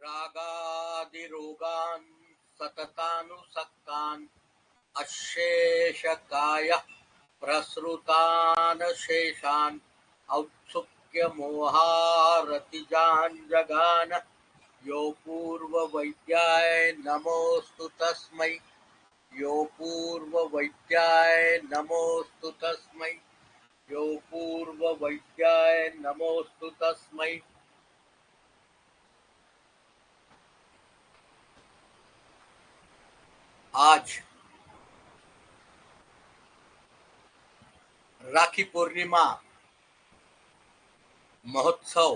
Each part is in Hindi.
रागादिरोगान् सततानुसक्तान् अशेषकायः प्रसृतान् शेषान् औत्सुक्यमोहारतिजान् जगान यो पूर्ववैद्याय नमोऽस्तु तस्मै यो पूर्ववैद्याय नमोऽस्तु तस्मै यो पूर्ववैद्याय नमोऽस्तु तस्मै। आज राखी पूर्णिमा महोत्सव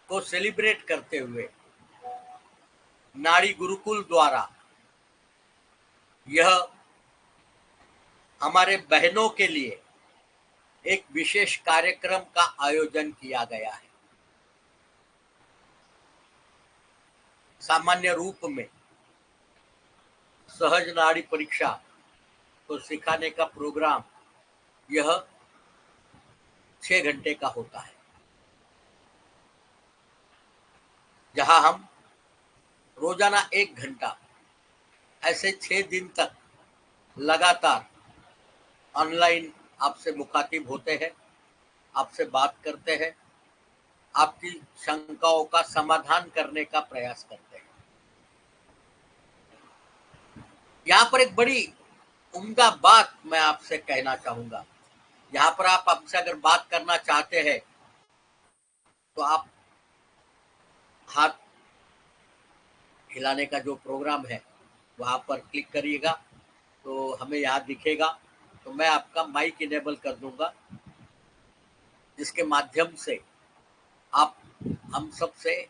को सेलिब्रेट करते हुए नाड़ी गुरुकुल द्वारा यह हमारे बहनों के लिए एक विशेष कार्यक्रम का आयोजन किया गया है। सामान्य रूप में सहज नाड़ी परीक्षा को सिखाने का प्रोग्राम यह 6 घंटे का होता है, जहां हम रोजाना 1 घंटा ऐसे 6 दिन तक लगातार ऑनलाइन आपसे मुखातिब होते हैं, आपसे बात करते हैं, आपकी शंकाओं का समाधान करने का प्रयास करते हैं। यहाँ पर एक बड़ी उम्दा बात मैं आपसे कहना चाहूंगा। यहाँ पर आप आपसे अगर बात करना चाहते हैं तो आप हाथ हिलाने का जो प्रोग्राम है वहां पर क्लिक करिएगा तो हमें यहाँ दिखेगा, तो मैं आपका माइक इनेबल कर दूंगा, जिसके माध्यम से आप हम सबसे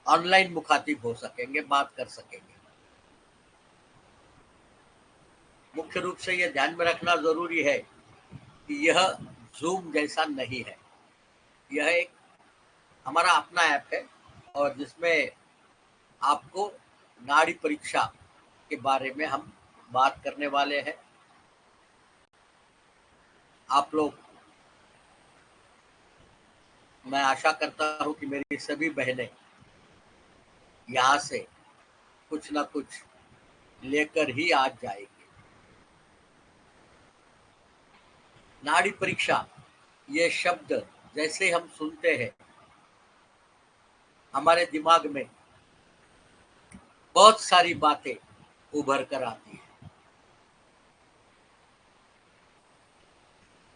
ऑनलाइन मुखातिब हो सकेंगे, बात कर सकेंगे। मुख्य रूप से यह ध्यान में रखना जरूरी है कि यह जूम जैसा नहीं है, यह एक हमारा अपना ऐप है और जिसमें आपको नाड़ी परीक्षा के बारे में हम बात करने वाले हैं। आप लोग, मैं आशा करता हूं कि मेरी सभी बहनें यहाँ से कुछ ना कुछ लेकर ही आज जाएगी। नाड़ी परीक्षा ये शब्द जैसे हम सुनते हैं हमारे दिमाग में बहुत सारी बातें उभर कर आती है।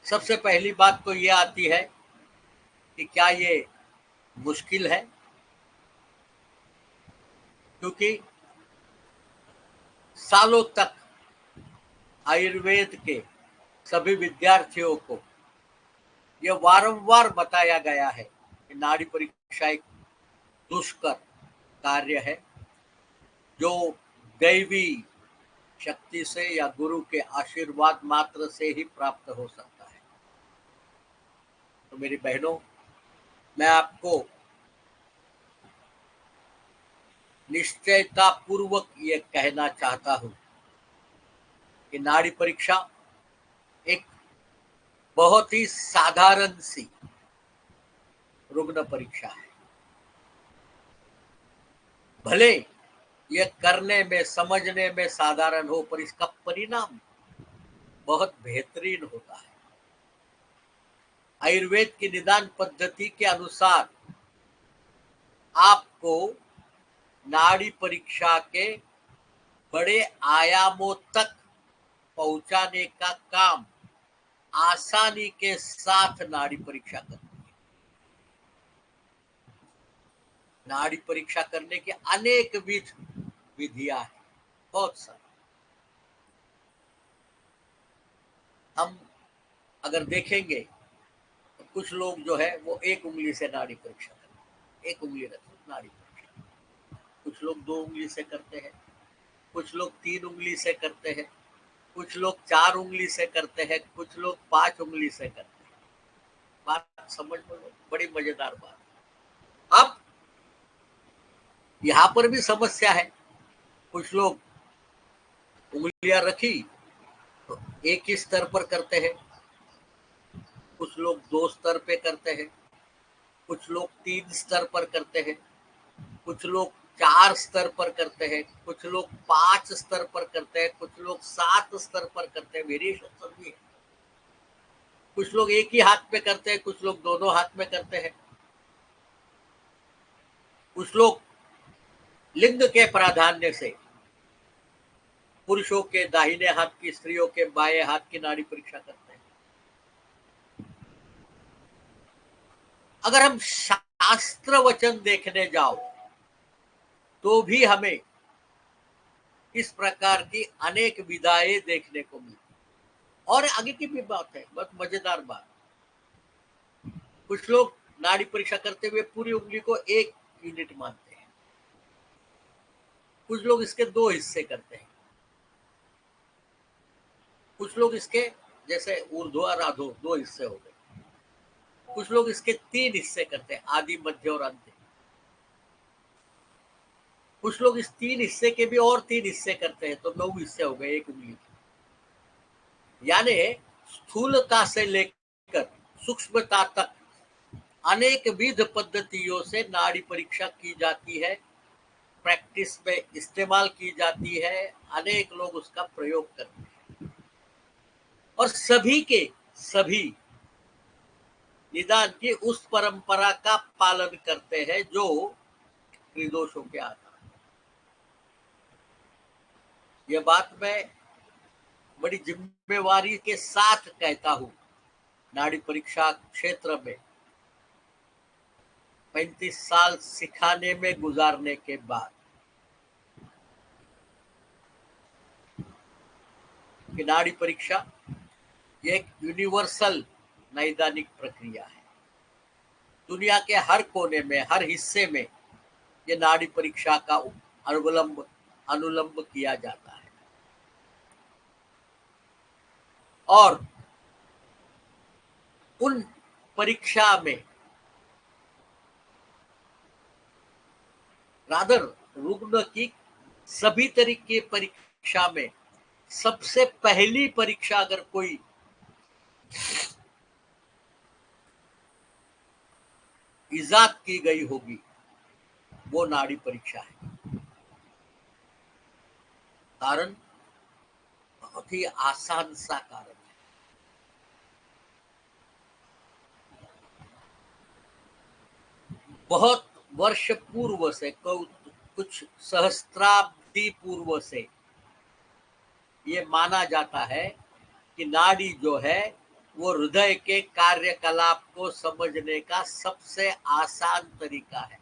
सबसे पहली बात तो ये आती है कि क्या ये मुश्किल है, क्योंकि सालों तक आयुर्वेद के सभी विद्यार्थियों को यह वारंवार बताया गया है कि नाड़ी परीक्षा एक दुष्कर कार्य है जो दैवी शक्ति से या गुरु के आशीर्वाद मात्र से ही प्राप्त हो सकता है। तो मेरी बहनों, मैं आपको निश्चयता पूर्वक ये कहना चाहता हूं कि नाड़ी परीक्षा एक बहुत ही साधारण सी रुग्ण परीक्षा है। भले यह करने में, समझने में साधारण हो, पर इसका परिणाम बहुत बेहतरीन होता है। आयुर्वेद की निदान पद्धति के अनुसार आपको नाड़ी परीक्षा के बड़े आयामों तक पहुंचाने का काम आसानी के साथ नाड़ी परीक्षा करती है। नाड़ी परीक्षा करने की अनेक विधियां हैं, बहुत सारी। हम अगर देखेंगे तो कुछ लोग जो है वो 1 उंगली से नाड़ी परीक्षा करते हैं, 1 उंगली रखते नाड़ी परीक्षा। कुछ लोग 2 उंगली से करते हैं, कुछ लोग 3 उंगली से करते हैं, कुछ लोग 4 उंगली से करते हैं, कुछ लोग 5 उंगली से करते हैं। बात समझ में, बड़ी मजेदार बात। अब यहाँ पर भी समस्या है। कुछ लोग उंगलियां रखी तो एक ही स्तर पर करते हैं, कुछ लोग 2 स्तर पे करते हैं, कुछ लोग 3 स्तर पर करते हैं, कुछ लोग 4 स्तर पर करते हैं, कुछ लोग 5 स्तर पर करते हैं, कुछ लोग 7 स्तर पर करते हैं, वेरिएशन सब भी है। कुछ लोग एक ही हाथ में करते हैं, कुछ लोग दोनों हाथ में करते हैं, कुछ लोग लिंग के प्राधान्य से पुरुषों के दाहिने हाथ की, स्त्रियों के बाएं हाथ की नाड़ी परीक्षा करते हैं। अगर हम शास्त्र वचन देखने जाओ तो भी हमें इस प्रकार की अनेक विधाएं देखने को मिलती। और आगे की भी बात है, बहुत मजेदार बात, कुछ लोग नाड़ी परीक्षा करते हुए पूरी उंगली को 1 यूनिट मानते हैं, कुछ लोग इसके 2 हिस्से करते हैं, कुछ लोग इसके जैसे ऊर्ध्व और अधो 2 हिस्से हो गए, कुछ लोग इसके 3 हिस्से करते हैं, आदि मध्य और अंत। कुछ लोग इस 3 हिस्से के भी और 3 हिस्से करते हैं, तो 9 हिस्से हो गए एक उंगली के। यानी स्थूलता से लेकर सूक्ष्मता तक अनेक विध पद्धतियों से नाड़ी परीक्षा की जाती है, प्रैक्टिस में इस्तेमाल की जाती है, अनेक लोग उसका प्रयोग करते हैं और सभी के सभी निदान की उस परंपरा का पालन करते हैं जो त्रिदोषों के आधार। यह बात मैं बड़ी जिम्मेवारी के साथ कहता हूं। नाड़ी परीक्षा क्षेत्र में 35 साल सिखाने में गुजारने के बाद कि नाड़ी परीक्षा ये एक यूनिवर्सल नैदानिक प्रक्रिया है। दुनिया के हर कोने में, हर हिस्से में ये नाड़ी परीक्षा का अनुलंब किया जाता है और उन परीक्षा में रादर रुग्ण की सभी तरीके परीक्षा में सबसे पहली परीक्षा अगर कोई इजाद की गई होगी वो नाड़ी परीक्षा है। कारण बहुत ही आसान सा कारण है। बहुत वर्ष पूर्व से, कुछ सहस्त्राब्दी पूर्व से ये माना जाता है कि नाड़ी जो है वो हृदय के कार्यकलाप को समझने का सबसे आसान तरीका है।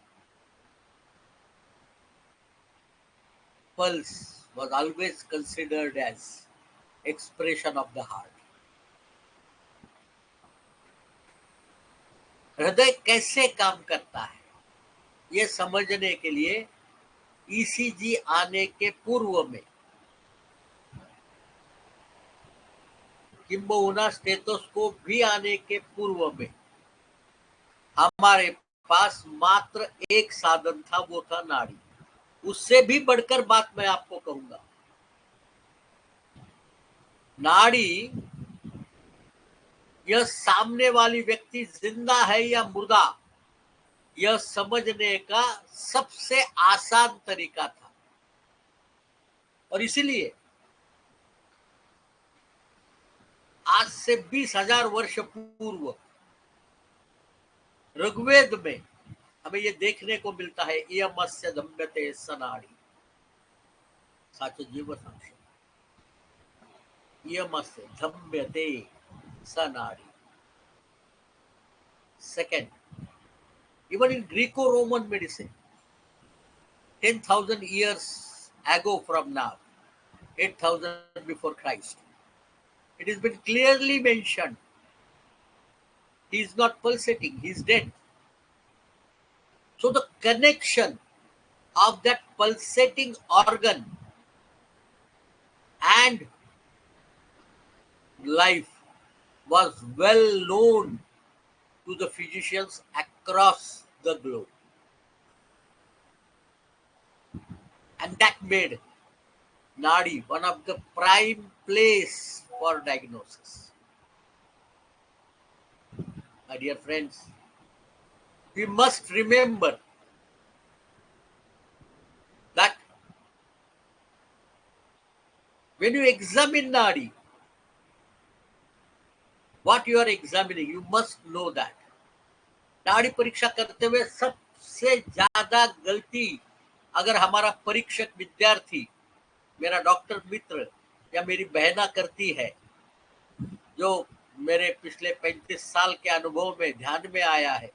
Pulse was always considered as expression of the heart. हृदय कैसे काम करता है ये समझने के लिए ईसीजी आने के पूर्व में, किंबहुना स्टेथोस्कोप भी आने के पूर्व में हमारे पास मात्र एक साधन था, वो था नाड़ी। उससे भी बढ़कर बात मैं आपको कहूंगा, नाड़ी यह सामने वाली व्यक्ति जिंदा है या मुर्दा यह समझने का सबसे आसान तरीका था। और इसीलिए आज से 20,000 वर्ष पूर्व ऋग्वेद में हमें यह देखने को मिलता है, इयमस्य धम्यते सनाड़ी, साचो जीव साक्ष्य, इयमस्य धम्यते सनाड़ी। Second, even in Greco-Roman medicine, 10,000 years ago from now, 8,000 before Christ, it has been clearly mentioned he is not pulsating, he is dead. So the connection of that pulsating organ and life was well known to the physicians across the globe. And that made Nadi one of the prime place for diagnosis. My dear friends, we must remember that when you examine nadi, what you are examining, you must know that. नाड़ी परीक्षा करते हुए सबसे ज्यादा गलती अगर हमारा परीक्षक विद्यार्थी, मेरा डॉक्टर मित्र या मेरी बहना करती है, जो मेरे पिछले 35 साल के अनुभव में ध्यान में आया है,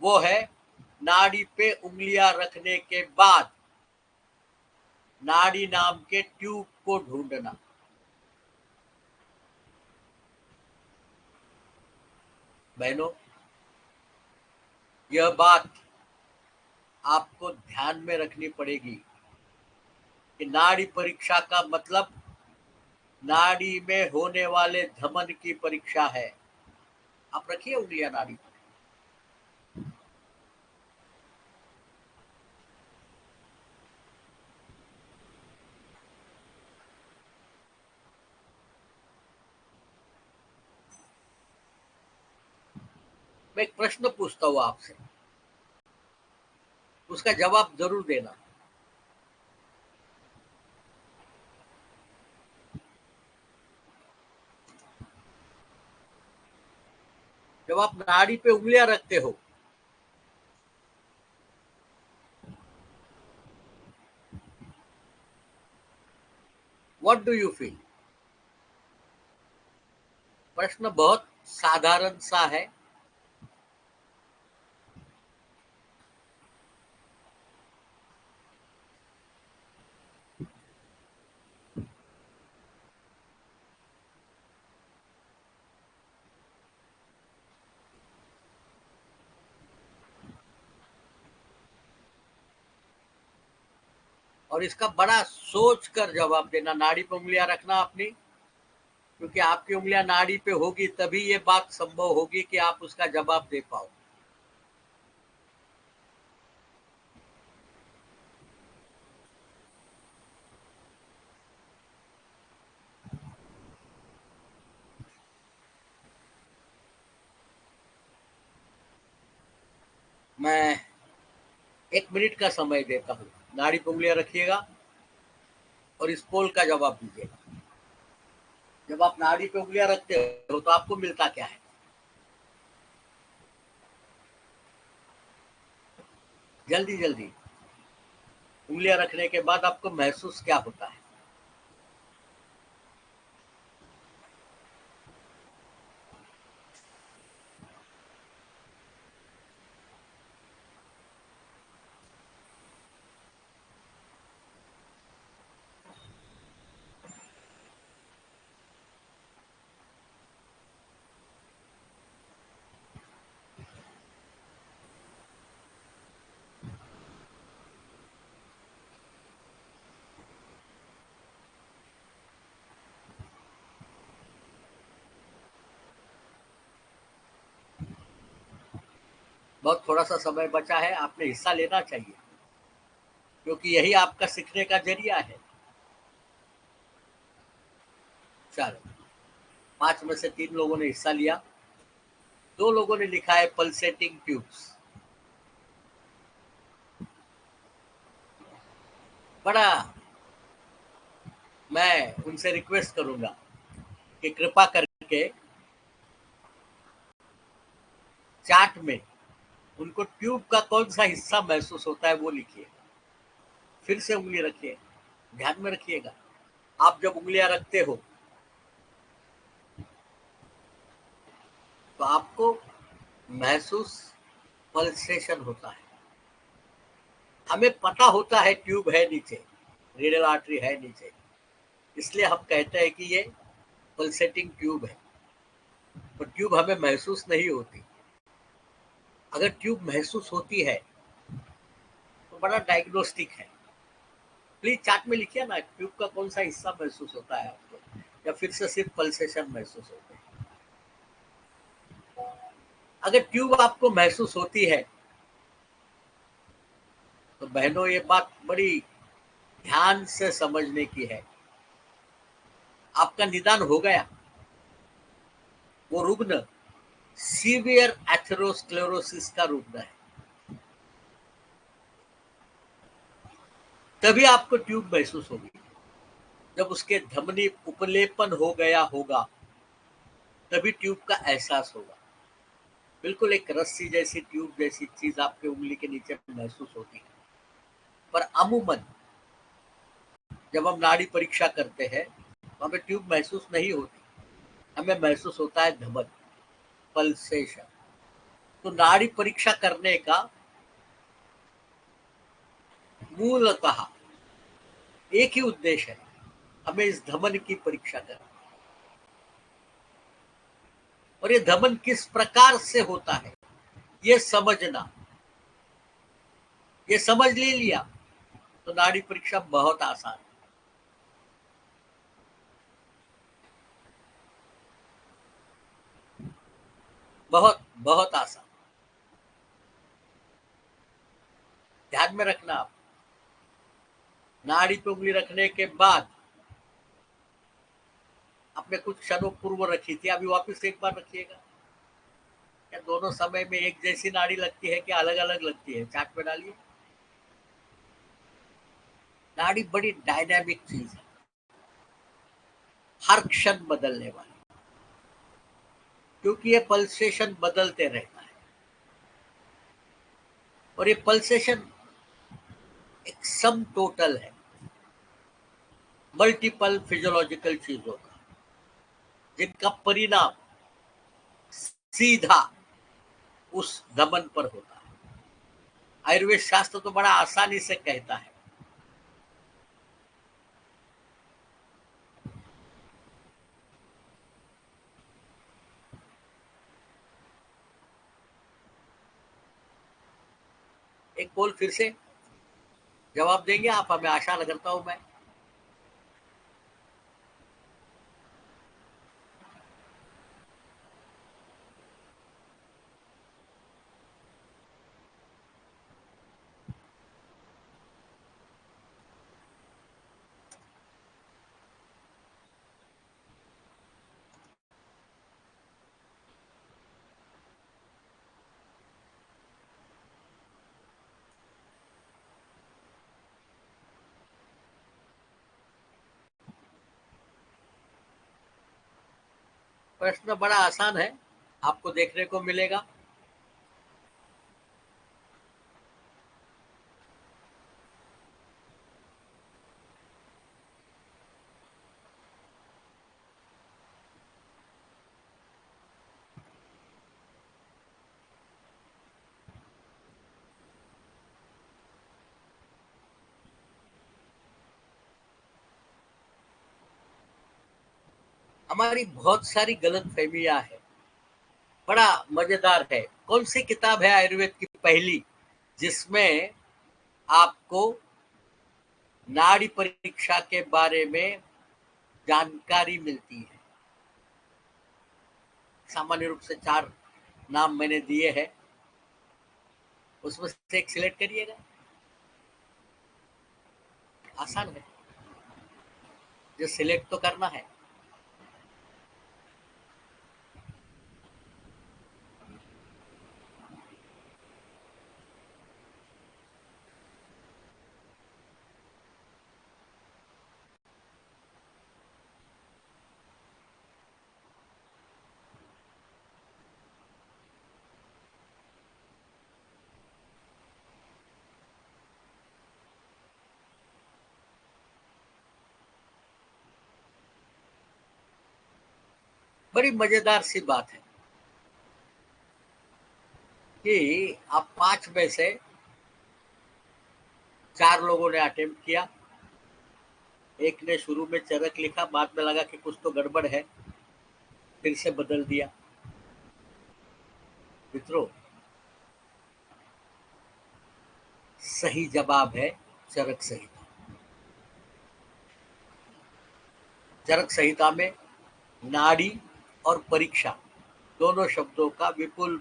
वो है नाड़ी पे उंगलियां रखने के बाद नाड़ी नाम के ट्यूब को ढूंढना। बहनों, यह बात आपको ध्यान में रखनी पड़ेगी कि नाड़ी परीक्षा का मतलब नाड़ी में होने वाले धमन की परीक्षा है। आप रखिए उंगलियां नाड़ी पर। मैं एक प्रश्न पूछता हूं आपसे, उसका जवाब जरूर देना। जब आप नाड़ी पे उंगलियां रखते हो, व्हाट डू यू फील? प्रश्न बहुत साधारण सा है, और इसका बड़ा सोच कर जवाब देना। नाड़ी पे उंगलियां रखना अपनी, क्योंकि आपकी उंगलियां नाड़ी पे होगी तभी ये बात संभव होगी कि आप उसका जवाब दे पाओ। मैं 1 मिनट का समय देता हूँ, नाड़ी पे उंगलियां रखिएगा और इस पोल का जवाब दीजिएगा। जब आप नाड़ी पे उंगलियां रखते हो तो आपको मिलता क्या है? जल्दी जल्दी, उंगलियां रखने के बाद आपको महसूस क्या होता है? बहुत थोड़ा सा समय बचा है, आपने हिस्सा लेना चाहिए, क्योंकि यही आपका सीखने का जरिया है। चलो, 5 में से 3 लोगों ने हिस्सा लिया, 2 लोगों ने लिखा है पल्सेटिंग ट्यूब्स। बड़ा मैं उनसे रिक्वेस्ट करूंगा कि कृपा करके चार्ट में उनको ट्यूब का कौन सा हिस्सा महसूस होता है वो लिखिए। फिर से उंगली रखिए, ध्यान में रखिएगा, आप जब उंगलियां रखते हो तो आपको महसूस पल्सेशन होता है। हमें पता होता है ट्यूब है नीचे, रीडल आर्टरी है नीचे, इसलिए हम कहते हैं कि ये पल्सेटिंग ट्यूब है, तो ट्यूब हमें महसूस नहीं होती। अगर ट्यूब महसूस होती है तो बड़ा डायग्नोस्टिक है। प्लीज चार्ट में लिखिए ना, ट्यूब का कौन सा हिस्सा महसूस होता है आपको, या फिर से सिर्फ पल्सेशन महसूस होते हैं। अगर ट्यूब आपको महसूस होती है तो बहनों, ये बात बड़ी ध्यान से समझने की है। आपका निदान हो गया, वो रुग्ण सीवियर एथेरोस्क्लेरोसिस का रुग्ण है, तभी आपको ट्यूब महसूस होगी। जब उसके धमनी उपलेपन हो गया होगा तभी ट्यूब का एहसास होगा। बिल्कुल एक रस्सी जैसी ट्यूब जैसी चीज आपके उंगली के नीचे महसूस होती है। पर अमूमन जब हम नाड़ी परीक्षा करते हैं तो हमें ट्यूब महसूस नहीं होती, हमें महसूस होता है धमन, पल्सेशन। तो नाड़ी परीक्षा करने का मूलतः एक ही उद्देश्य है, हमें इस धमन की परीक्षा करना। और ये धमन किस प्रकार से होता है ये समझना, ये समझ ले लिया तो नाड़ी परीक्षा बहुत आसान है। बहुत बहुत आसान। ध्यान में रखना, आप नाड़ी पे उंगली रखने के बाद आपने कुछ क्षणों पूर्व रखी थी, अभी वापस एक बार रखिएगा। क्या दोनों समय में एक जैसी नाड़ी लगती है कि अलग अलग लगती है? चार्ट पे डालिए। नाड़ी बड़ी डायनामिक चीज है, हर क्षण बदलने वाली, क्योंकि ये पल्सेशन बदलते रहता है। और ये पल्सेशन एक सम टोटल है मल्टीपल फिजियोलॉजिकल चीजों का, जिनका परिणाम सीधा उस धमन पर होता है। आयुर्वेद शास्त्र तो बड़ा आसानी से कहता है, एक बोल फिर से जवाब देंगे आप? हमें आशा करता हूं मैं। प्रश्न बड़ा आसान है, आपको देखने को मिलेगा। हमारी बहुत सारी गलत फहमियां है, बड़ा मजेदार है। कौन सी किताब है आयुर्वेद की पहली जिसमें आपको नाड़ी परीक्षा के बारे में जानकारी मिलती है? सामान्य रूप से 4 नाम मैंने दिए हैं, उसमें से एक सिलेक्ट करिएगा। आसान है, जो सिलेक्ट तो करना है। बड़ी मजेदार सी बात है कि आप 5 में से 4 लोगों ने अटेम्प्ट किया, एक ने शुरू में चरक लिखा, बाद में लगा कि कुछ तो गड़बड़ है, फिर से बदल दिया। मित्रों, सही जवाब है चरक संहिता। चरक संहिता में नाड़ी और परीक्षा दोनों शब्दों का विपुल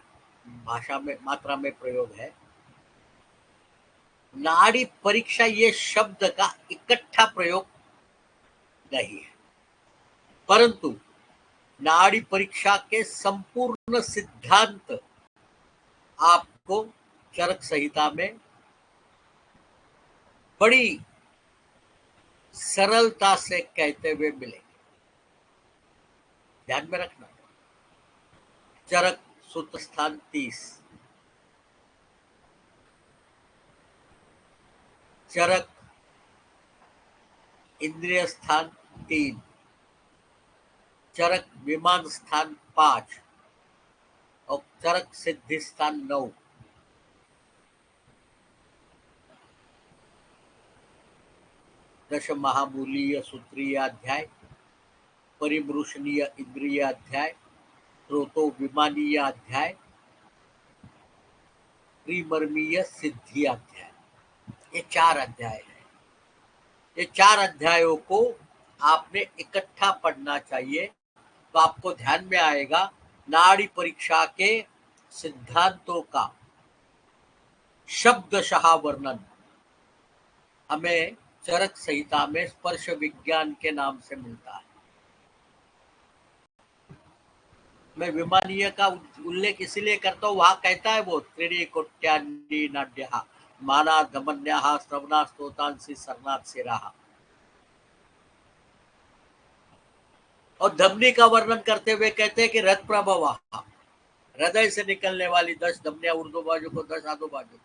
भाषा में मात्रा में प्रयोग है। नाड़ी परीक्षा ये शब्द का इकट्ठा प्रयोग नहीं है, परंतु नाड़ी परीक्षा के संपूर्ण सिद्धांत आपको चरक संहिता में बड़ी सरलता से कहते हुए मिलेंगे। ध्यान में रखना। चरक सूत्र स्थान 30, चरक इंद्रिय स्थान 3, चरक विमान स्थान 5 और चरक सिद्धि स्थान 9। दश महामूलीय सूत्रीय अध्याय, परिमृशनीय इंद्रिय अध्याय, स्रोतो विमानीय अध्याय, त्रिमर्मीय सिद्धि अध्याय, ये 4 अध्याय है। ये 4 अध्यायों को आपने इकट्ठा पढ़ना चाहिए, तो आपको ध्यान में आएगा नाड़ी परीक्षा के सिद्धांतों का शब्दशः वर्णन हमें चरक संहिता में स्पर्श विज्ञान के नाम से मिलता है। मैं विमानीय का उल्लेख इसलिए करता हूँ, वहां कहता है वो त्रिकोट्यान्नी नाड्यः माना धमन्याः श्रवणा स्तोतांसि सरनाथ सिराः, और धमनी का वर्णन करते हुए कहते हैं कि रथ प्रभवा, हृदय से निकलने वाली 10 धमनियां ऊर्ध्व बाजू को, 10 आधो बाजू को।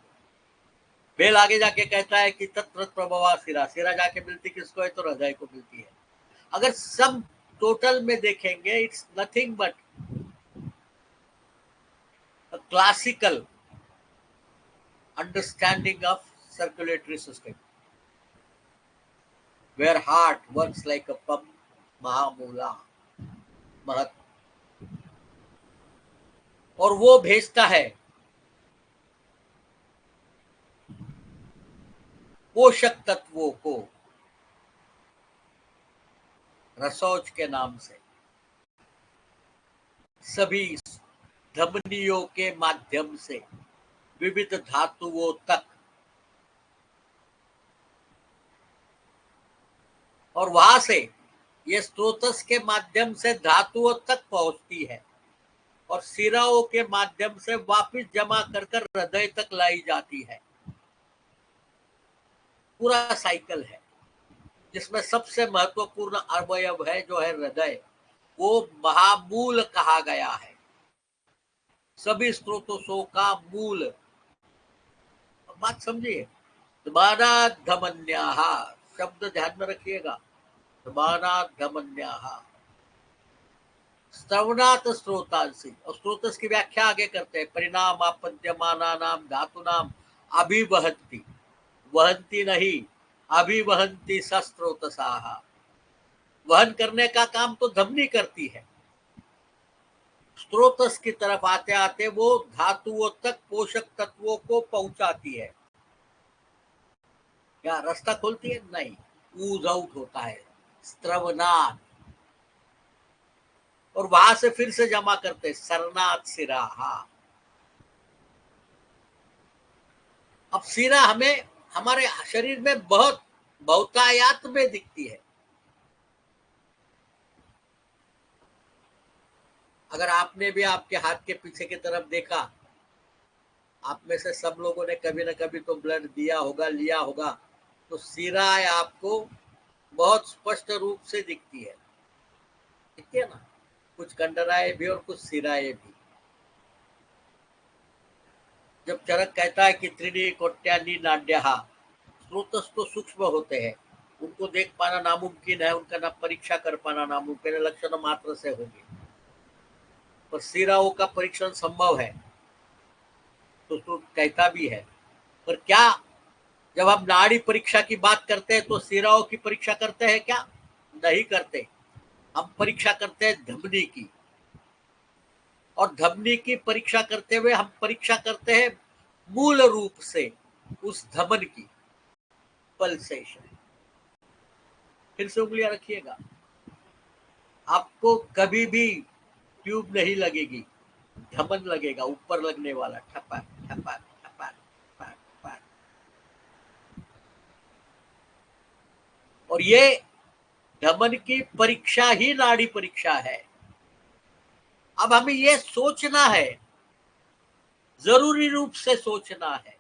बेल आगे जाके कहता है कि तत्रत प्रभवा सिरा, सिरा जाके मिलती किसको है, तो हृदय को मिलती है। अगर सब टोटल में देखेंगे, it's nothing but a classical understanding of circulatory system where heart works like a pump, महामूला महत, और वो भेजता है पोषक तत्वों को रसौज के नाम से सभी धमनियों के माध्यम से विविध धातुओं तक, और वहां से ये स्रोतस के माध्यम से धातुओं तक पहुंचती है और सिराओं के माध्यम से वापस जमा कर कर हृदय तक लाई जाती है। पूरा साइकिल है, जिसमें सबसे महत्वपूर्ण अवयव है जो है हृदय, वो महामूल कहा गया है, सभी स्रोतों का मूल। बात समझिए, माना धमन्याः, शब्द ध्यान में रखिएगा, माना धमन्याः श्रवणात् स्रोतांसि, और स्रोतस की व्याख्या आगे करते हैं, परिणाम आपद्यमानानाम धातूनाम अभिवहन्ति, वहन्ति नहीं, अभिवहन्ति सस्रोतसाः, वहन करने का काम तो धमनी करती है, स्रोतस की तरफ आते आते वो धातुओं तक पोषक तत्वों को पहुंचाती है। क्या रास्ता खोलती है? नहीं, ऊज आउट होता है, स्त्रवनाथ, और वहां से फिर से जमा करते सरनाथ सिराहा। अब सिरा हमें हमारे शरीर में बहुत बहुतायात में दिखती है। अगर आपने भी आपके हाथ के पीछे की तरफ देखा, आप में से सब लोगों ने कभी ना कभी तो ब्लड दिया होगा, लिया होगा, तो सिरा आपको बहुत स्पष्ट रूप से दिखती है, दिखती है ना, कुछ कंडराए भी और कुछ सिराए भी। जब चरक कहता है कि त्रिकोट्यान्नी नाड्यः, स्रोतस तो सूक्ष्म होते हैं, उनको देख पाना नामुमकिन है, उनका ना परीक्षा कर पाना नामुमकिन है, लक्षण मात्र से होगी, पर सिराओं का परीक्षण संभव है, तो कहता भी है। पर क्या जब हम नाड़ी परीक्षा की बात करते हैं तो सिराओं की परीक्षा करते हैं क्या? नहीं करते, हम परीक्षा करते हैं धमनी की, और धमनी की परीक्षा करते हुए हम परीक्षा करते हैं मूल रूप से उस धमन की पल्सेशन। फिर से उंगलियां रखिएगा, आपको कभी भी ट्यूब नहीं लगेगी, धमन लगेगा, ऊपर लगने वाला, ठपक ठपक ठपक ठपक ठपक। और ये धमन की परीक्षा ही नाड़ी परीक्षा है। अब हमें ये सोचना है, जरूरी रूप से सोचना है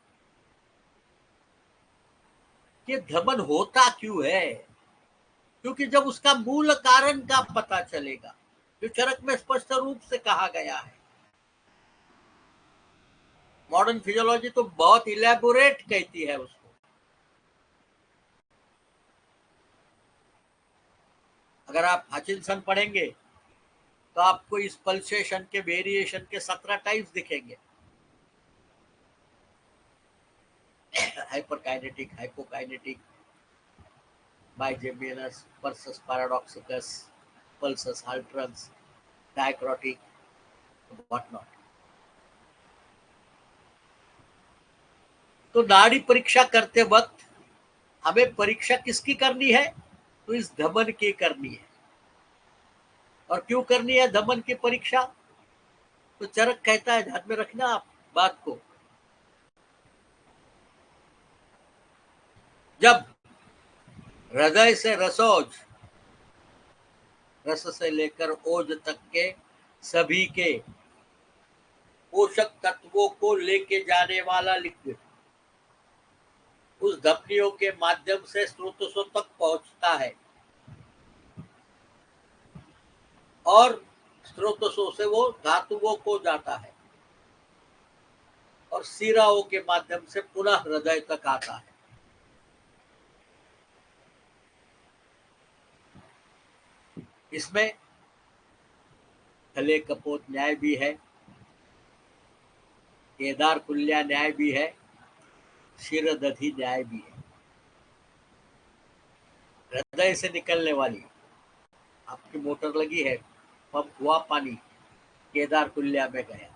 कि धमन होता क्यों है, क्योंकि जब उसका मूल कारण का पता चलेगा, जो चरक में स्पष्ट रूप से कहा गया है। मॉडर्न फिजियोलॉजी तो बहुत इलेबोरेट कहती है उसको। अगर आप हचिनसन पढ़ेंगे तो आपको इस पल्सेशन के वेरिएशन के 17 टाइप्स दिखेंगे। Hyperkinetic, hypokinetic, बाइजेमियनस, pulses पैराडॉक्सिकस, pulses अल्ट्रंस, डायक्रोटिक, what not. तो नाड़ी परीक्षा करते वक्त हमें परीक्षा किसकी करनी है? तो इस धमन की करनी है। और क्यों करनी है धमन की परीक्षा? तो चरक कहता है, ध्यान में रखना आप बात को, जब हृदय से रसोज, रस से लेकर ओज तक के सभी के पोषक तत्वों को लेके जाने वाला लिक्विड उस धमनियों के माध्यम से स्रोतों तक पहुंचता है और स्रोतों से वो धातुओं को जाता है और सिराओं के माध्यम से पुनः हृदय तक आता है। इसमें खले कपोत न्याय भी है, केदार कुल्या न्याय भी है, शिरदधि न्याय भी है। हृदय से निकलने वाली आपकी मोटर लगी है, पंप हुआ पानी, केदार कुल्या में गया,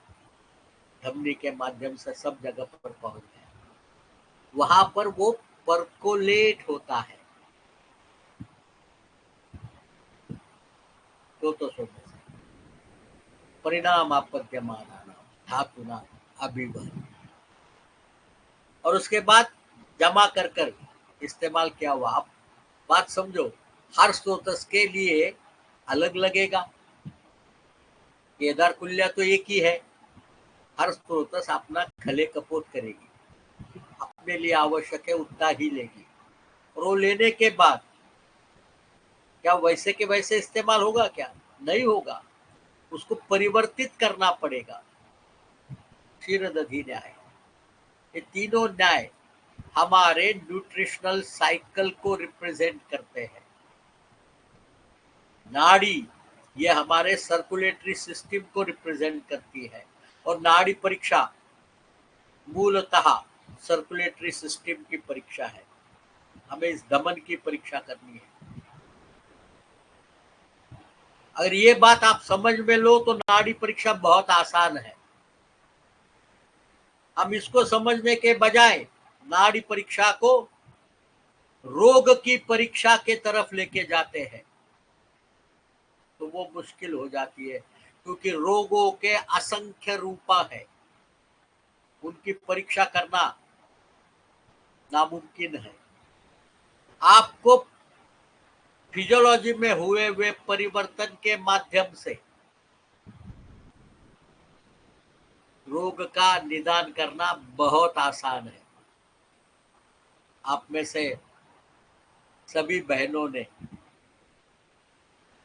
धमनी के माध्यम से सब जगह पर पहुंच गया, वहां पर वो परकोलेट होता है स्रोतों में से। परिणाम आपद्यमान धातुना अभिवह, और उसके बाद जमा कर कर इस्तेमाल किया हुआ। आप बात समझो, हर स्रोत के लिए अलग लगेगा। केदार कुल्या तो एक ही है, हर स्रोत अपना खले कपोत करेगी, अपने लिए आवश्यक है उतना ही लेगी, और वो लेने के बाद क्या वैसे के वैसे इस्तेमाल होगा? क्या नहीं होगा, उसको परिवर्तित करना पड़ेगा। क्षीरदधि न्याय, ये तीनों न्याय हमारे न्यूट्रिशनल साइकिल को रिप्रेजेंट करते हैं। नाड़ी ये हमारे सर्कुलेटरी सिस्टम को रिप्रेजेंट करती है, और नाड़ी परीक्षा मूलतः सर्कुलेटरी सिस्टम की परीक्षा है। हमें इस धमन की परीक्षा करनी है। अगर ये बात आप समझ में लो तो नाड़ी परीक्षा बहुत आसान है। हम इसको समझने के बजाय नाड़ी परीक्षा को रोग की परीक्षा के तरफ लेके जाते हैं तो वो मुश्किल हो जाती है, क्योंकि रोगों के असंख्य रूपा है, उनकी परीक्षा करना नामुमकिन है। आपको फिजियोलॉजी में हुए परिवर्तन के माध्यम से रोग का निदान करना बहुत आसान है। आप में से सभी बहनों ने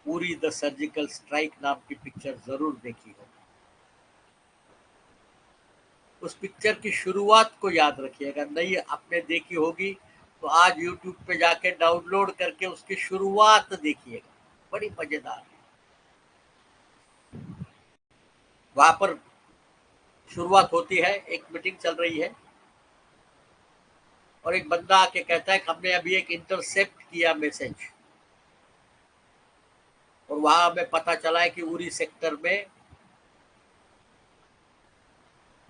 पूरी द सर्जिकल स्ट्राइक नाम की पिक्चर जरूर देखी हो। उस पिक्चर की शुरुआत को याद रखिएगा, नहीं आपने देखी होगी तो आज YouTube पे जाके डाउनलोड करके उसकी शुरुआत देखिएगा, बड़ी मजेदार है। वहां पर शुरुआत होती है, एक मीटिंग चल रही है और एक बंदा आके कहता है कि हमने अभी एक इंटरसेप्ट किया मैसेज, और वहां हमें पता चला है कि उरी सेक्टर में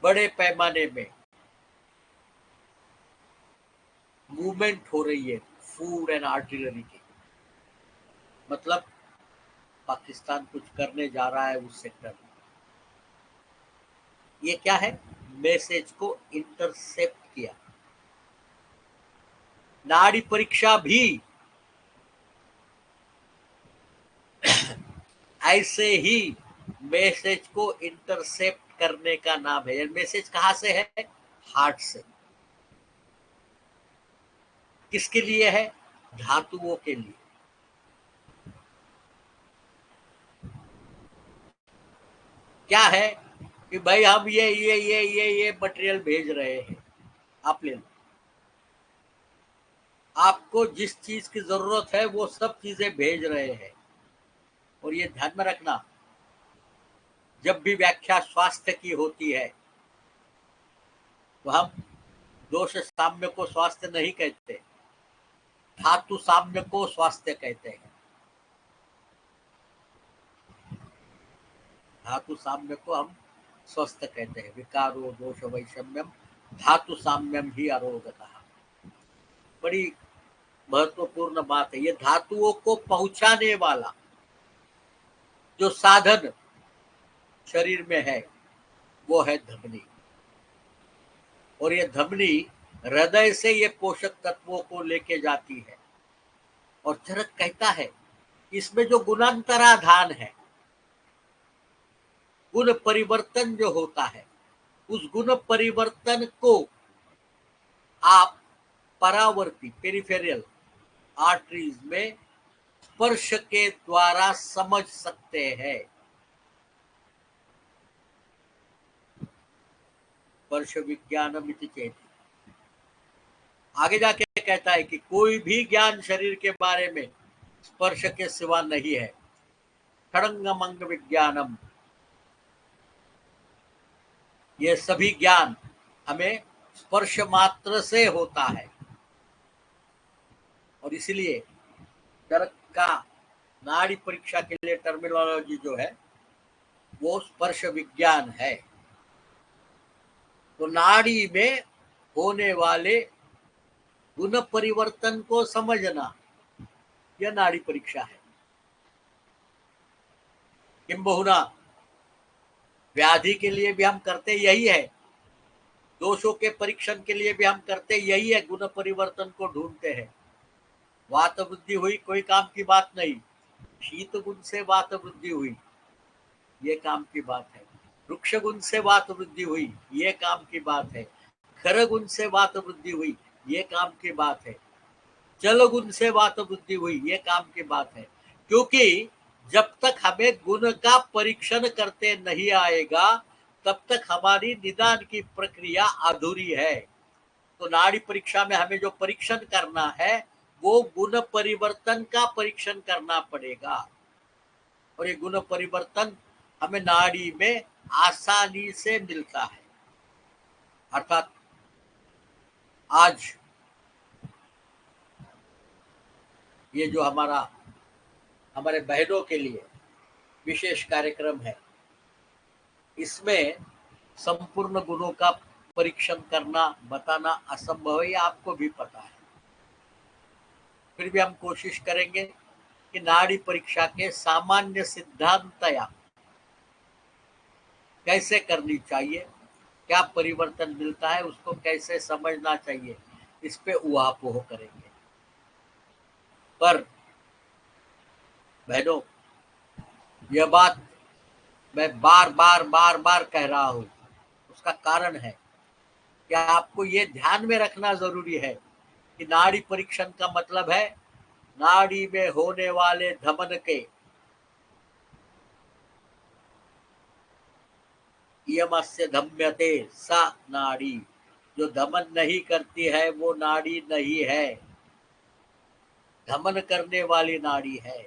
बड़े पैमाने में मूवमेंट हो रही है फूड एंड आर्टिलरी की। मतलब पाकिस्तान कुछ करने जा रहा है उस सेक्टर में। ये क्या है? मैसेज को इंटरसेप्ट किया। नाड़ी परीक्षा भी ऐसे ही मैसेज को इंटरसेप्ट करने का नाम है। मैसेज कहां से है? हार्ट से। किसके लिए है? धातुओं के लिए। क्या है कि भाई हम ये मटेरियल भेज रहे हैं, आप ले लो। आपको जिस चीज की जरूरत है वो सब चीजें भेज रहे हैं। और ये ध्यान में रखना, जब भी व्याख्या स्वास्थ्य की होती है तो हम दोष साम्य को स्वास्थ्य नहीं कहते, धातु साम्य को स्वास्थ्य कहते हैं। धातु साम्य को हम स्वस्थ कहते हैं। विकारो दोष वैषम्यम धातु साम्यम ही अरोगतः। बड़ी महत्वपूर्ण बात है। ये धातुओं को पहुंचाने वाला जो साधन शरीर में है वो है धमनी। और ये धमनी हृदय से ये पोषक तत्वों को लेके जाती है। और चरक कहता है इसमें जो गुणांतराधान है, गुण परिवर्तन जो होता है, उस गुण परिवर्तन को आप परावर्ती पेरिफेरियल आर्टरीज में स्पर्श के द्वारा समझ सकते हैं। स्पर्श विज्ञानम इति चेत। आगे जाके कहता है कि कोई भी ज्ञान शरीर के बारे में स्पर्श के सिवा नहीं है। खड़ंगमंग विज्ञानम, ये सभी ज्ञान हमें स्पर्श मात्र से होता है। और इसलिए चरक का नाड़ी परीक्षा के लिए टर्मिनोलॉजी जो है वो स्पर्श विज्ञान है। तो नाड़ी में होने वाले गुण परिवर्तन को समझना यह नाड़ी परीक्षा है। किंबहुना व्याधि के लिए भी हम करते यही है, दोषों के परीक्षण के लिए भी हम करते यही है, गुण परिवर्तन को ढूंढते हैं। वात वृद्धि हुई, कोई काम की बात नहीं। शीत गुण से वात वृद्धि हुई, ये काम की बात है। वृक्ष गुण से वात वृद्धि हुई, ये काम की बात है। खर गुण से वात वृद्धि हुई, ये काम की बात है। जल गुण से वात वृद्धि हुई, ये काम की बात है। क्योंकि जब तक हमें गुण का परीक्षण करते नहीं आएगा तब तक हमारी निदान की प्रक्रिया अधूरी है। तो नाड़ी परीक्षा में हमें जो परीक्षण करना है वो गुण परिवर्तन का परीक्षण करना पड़ेगा। और ये गुण परिवर्तन हमें नाड़ी में आसानी से मिलता है। अर्थात आज ये जो हमारे बहनों के लिए विशेष कार्यक्रम है, इसमें संपूर्ण गुणों का परीक्षण करना बताना असंभव है, आपको भी पता है। फिर भी हम कोशिश करेंगे कि नाड़ी परीक्षा के सामान्य सिद्धांतया कैसे करनी चाहिए, क्या परिवर्तन मिलता है, उसको कैसे समझना चाहिए, इस पे उहापोह करेंगे। पर बहनों, यह बात मैं बार बार कह रहा हूं, उसका कारण है कि आपको ये ध्यान में रखना जरूरी है कि नाड़ी परीक्षण का मतलब है नाड़ी में होने वाले धमन के यमस्य धम्यते सा नाड़ी। जो धमन नहीं करती है वो नाड़ी नहीं है, धमन करने वाली नाड़ी है।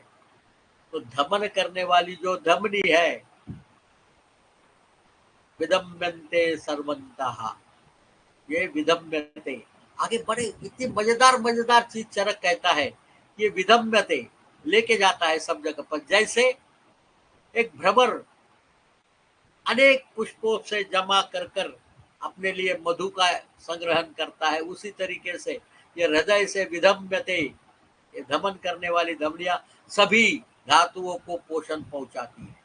तो धमन करने वाली जो धमनी है, विदम्यन्ते सर्वन्तः, ये विदम्यते। आगे बड़े इतनी मजेदार चीज चरक कहता है, ये विदम्यते लेके जाता है सब जगह पर। जैसे एक भ्रमर अनेक पुष्पों से जमा कर कर अपने लिए मधु का संग्रहण करता है, उसी तरीके से ये हृदय से विदम्यते, ये धमन करने वाली धमनियां सभी धातुओं को पोषण पहुंचाती है।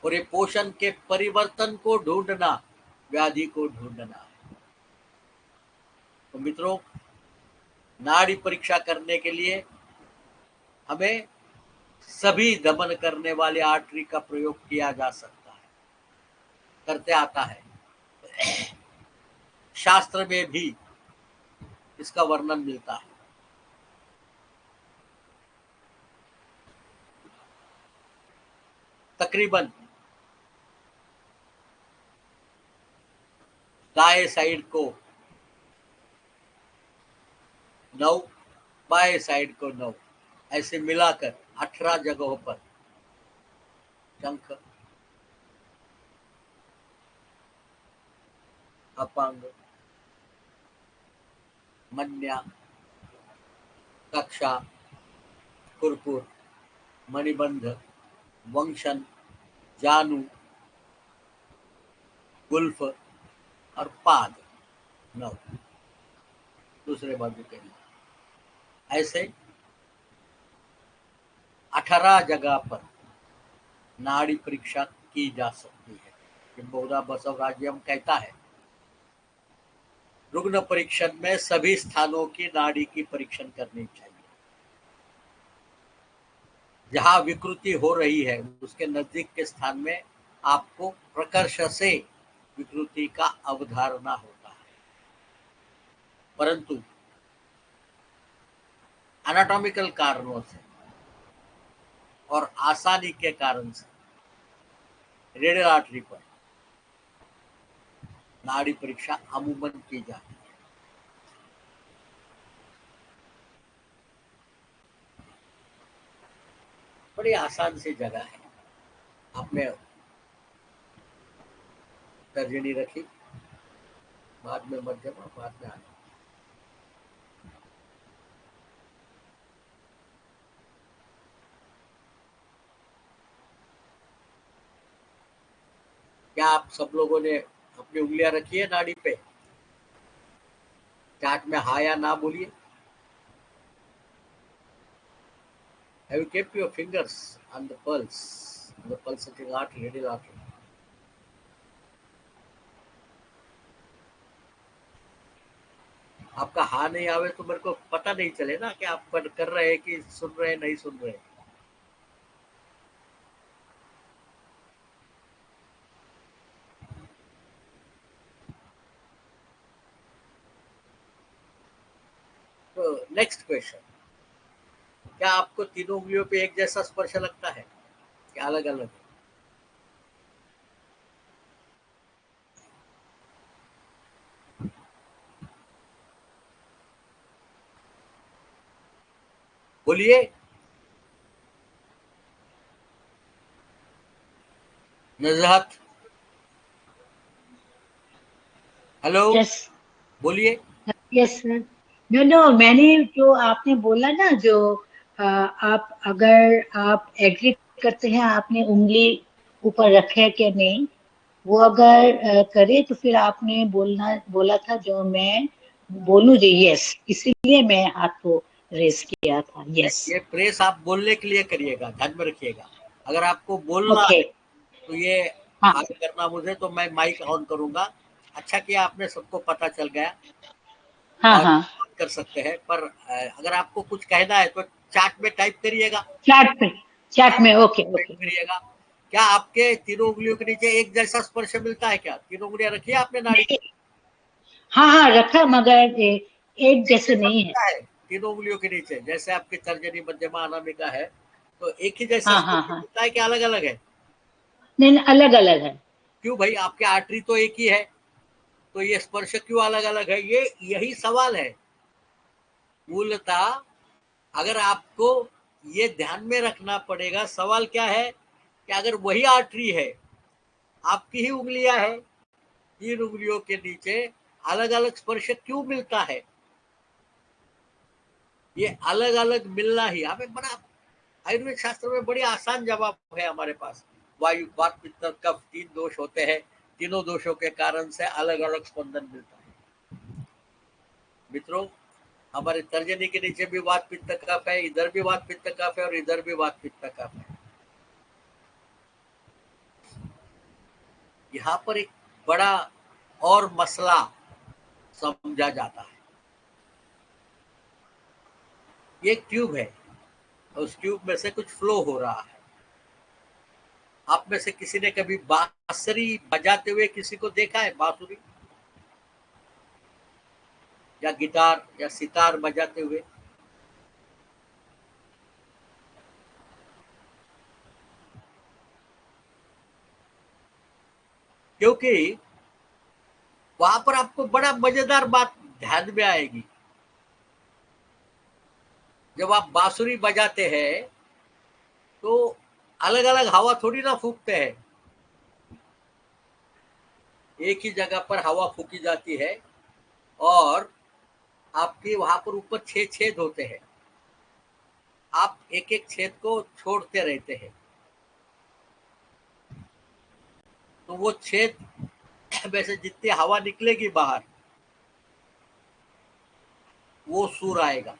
और ये पोषण के परिवर्तन को ढूंढना व्याधि को ढूंढना है। तो मित्रों, नाड़ी परीक्षा करने के लिए हमें सभी दमन करने वाले आर्टरी का प्रयोग किया जा सकता है, करते आता है। शास्त्र में भी इसका वर्णन मिलता है। तकरीबन दाएं साइड को 9, बाएं साइड को 9, ऐसे मिलाकर 18 जगहों पर शंख, अपांग, मन्या, कक्षा, कुरकुर, मणिबंध, वंशन, जानू, गुल्फ और पाद 9 दूसरे बाजू के लिए। ऐसे 18 जगह पर नाड़ी परीक्षा की जा सकती है। बहुधा बसवराज्यम कहता है रुग्ण परीक्षण में सभी स्थानों की नाड़ी की परीक्षण करनी चाहिए। जहां विकृति हो रही है उसके नजदीक के स्थान में आपको प्रकर्ष से विकृति का अवधारणा होता है, परंतु एनाटॉमिकल कारणों से और आसानी के कारण से रेडियल आर्टरी पर नाड़ी परीक्षा अमूमन की जाती है। बड़ी आसान सी जगह है। आपने तर्जनी रखी, बाद में मध्यमा, बाद में आगे। क्या आप सब लोगों ने अपनी उंगलियां रखी है नाड़ी पे? चार्ट में हाँ या ना बोलिए। Have you kept your fingers on the pulsating artery, radial artery? आपका हाँ नहीं आवे तो मेरे को पता नहीं चले ना कि आप कर रहे हैं कि सुन रहे हैं, नहीं सुन रहे हैं। तो नेक्स्ट क्वेश्चन, क्या आपको तीनों उंगलियों पे एक जैसा स्पर्श लगता है क्या अलग अलग? बोलिए। नजहत, हेलो, यस बोलिए। Yes sir. नो नो, मैंने जो आपने बोला ना, जो आप अगर आप एग्री करते हैं, आपने उंगली ऊपर रखे कि नहीं, वो अगर करे तो फिर आपने बोला था जो मैं बोलूं जी यस, इसीलिए मैं हाथ को रेस किया था। यस। ये प्रेस आप बोलने के लिए करिएगा, ध्यान में रखिएगा। अगर आपको बोलना ओके। है तो ये हाँ आगे करना मुझे, तो मैं माइक ऑन करूंगा। अच्छा किया आपने, सबको पता चल गया हाँ और हाँ। बात कर सकते हैं। पर अगर आपको कुछ कहना है तो चैट में टाइप करिएगा। चैट में ओके टाइप ओके। करिएगा। क्या आपके तीनों उंगलियों के नीचे एक जैसा स्पर्श मिलता है? क्या तीनों उंगलियां रखी है आपने नाड़ी? नहीं, हाँ हाँ रखा, मगर एक एक जैसे जैसा नहीं है। मिलता है तीनों उंगलियों के नीचे? जैसे आपकी तर्जनी, मध्यमा, अनामिका है, तो एक ही जैसा हाँ हाँ स्पर्श हाँ। मिलता है कि अलग अलग है? नहीं, अलग अलग है। क्यों भाई, आपके आर्टरी तो एक ही है, तो ये स्पर्श क्यों अलग अलग है? ये यही सवाल है मूलतः। अगर आपको ये ध्यान में रखना पड़ेगा, सवाल क्या है कि अगर वही आर्टरी है, आपकी ही उंगलियां हैं, तीन उंगलियों के नीचे अलग अलग स्पर्श क्यों मिलता है? ये अलग अलग मिलना ही हमें बड़ा, आयुर्वेद शास्त्र में बड़ी आसान जवाब है हमारे पास। वायु, वात, पित्त, कफ, तीन दोष होते हैं, तीनों दोषों के कारण से अलग अलग स्पंदन मिलता है। मित्रों, हमारे तर्जनी के नीचे भी वात पित्त कफ है, इधर भी वात पित्त कफ है और इधर भी वात पित्त कफ है। यहाँ पर एक बड़ा और मसला समझा जाता है। ये एक ट्यूब है, उस ट्यूब में से कुछ फ्लो हो रहा है। आप में से किसी ने कभी बांसुरी बजाते हुए किसी को देखा है? बांसुरी या गिटार या सितार बजाते हुए? क्योंकि वहां पर आपको बड़ा मजेदार बात ध्यान में आएगी। जब आप बांसुरी बजाते हैं तो अलग अलग हवा थोड़ी ना फूकते हैं, एक ही जगह पर हवा फूकी जाती है और आपके वहां पर ऊपर 6 छेद होते हैं। आप एक एक छेद को छोड़ते रहते हैं, तो वो छेद वैसे जितनी हवा निकलेगी बाहर वो सुर आएगा।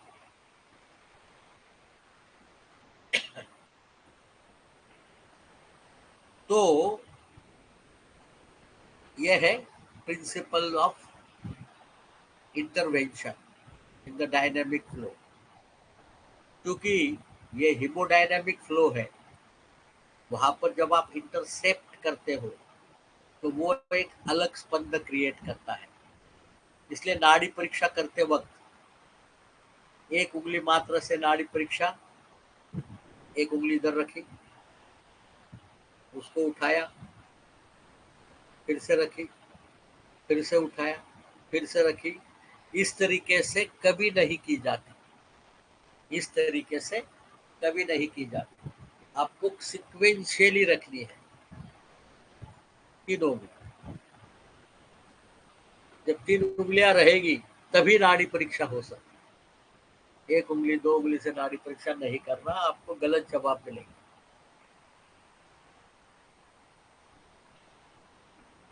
तो यह है principle of intervention in the dynamic flow. क्योंकि ये हिमोडायनेमिक फ्लो है, वहां पर जब आप इंटरसेप्ट करते हो तो वो एक अलग स्पंद क्रिएट करता है। इसलिए नाड़ी परीक्षा करते वक्त एक उंगली मात्र से नाड़ी परीक्षा, एक उंगली इधर रखी, उसको उठाया, फिर से रखी, फिर से उठाया, फिर से रखी। इस तरीके से कभी नहीं की जाती, इस तरीके से कभी नहीं की जाती। आपको सिक्वेंशियली रखनी है तीनों में। जब 3 उंगलियां रहेगी तभी नाड़ी परीक्षा हो सकती। एक उंगली 2 उंगली से नाड़ी परीक्षा नहीं करना, आपको गलत जवाब मिलेगा।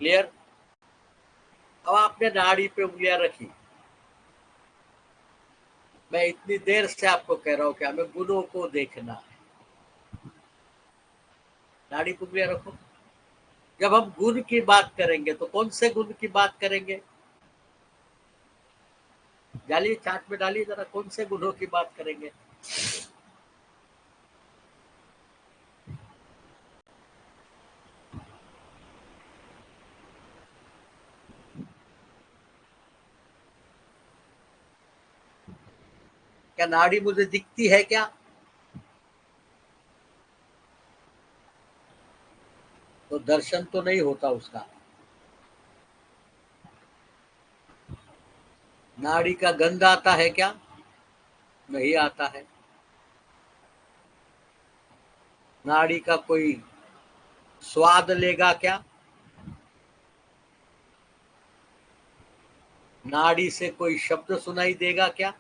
क्लियर? अब आपने नाड़ी पे उंगलियां रखी, मैं इतनी देर से आपको कह रहा हूं कि हमें गुणों को देखना है। नाड़ी पे उंगलियां रखो। जब हम गुण की बात करेंगे तो कौन से गुण की बात करेंगे? डालिए, चार्ट में डालिए जरा, कौन से गुणों की बात करेंगे? क्या नाड़ी मुझे दिखती है क्या? तो दर्शन तो नहीं होता उसका। नाड़ी का गंध आता है क्या? नहीं आता है। नाड़ी का कोई स्वाद लेगा क्या? नाड़ी से कोई शब्द सुनाई देगा क्या?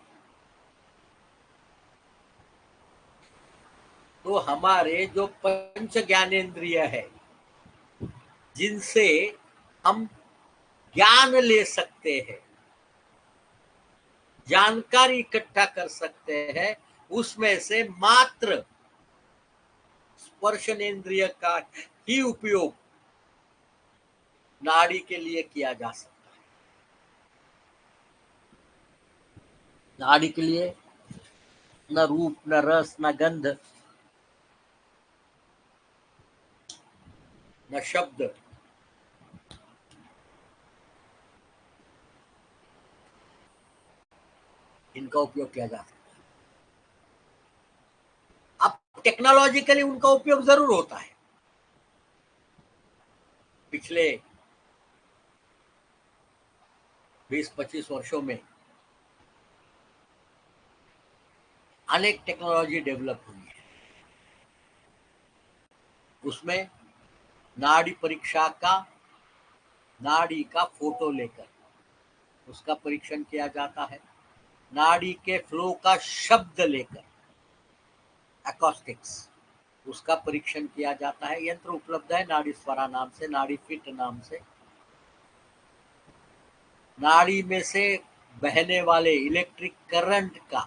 तो हमारे जो पंच ज्ञानेंद्रिय है, जिनसे हम ज्ञान ले सकते हैं, जानकारी इकट्ठा कर सकते हैं, उसमें से मात्र स्पर्शनेन्द्रिय का ही उपयोग नाड़ी के लिए किया जा सकता है। नाड़ी के लिए न रूप, न रस, न गंध, न शब्द, इनका उपयोग किया जा सकता है। अब टेक्नोलॉजिकली उनका उपयोग जरूर होता है। पिछले 20-25 वर्षों में अनेक टेक्नोलॉजी डेवलप हुई है। उसमें नाड़ी परीक्षा का, नाड़ी का फोटो लेकर उसका परीक्षण किया जाता है। नाड़ी के फ्लो का शब्द लेकर, एकॉस्टिक्स, उसका परीक्षण किया जाता है। यंत्र उपलब्ध है नाड़ी स्वरा नाम से, नाड़ी फिट नाम से। नाड़ी में से बहने वाले इलेक्ट्रिक करंट का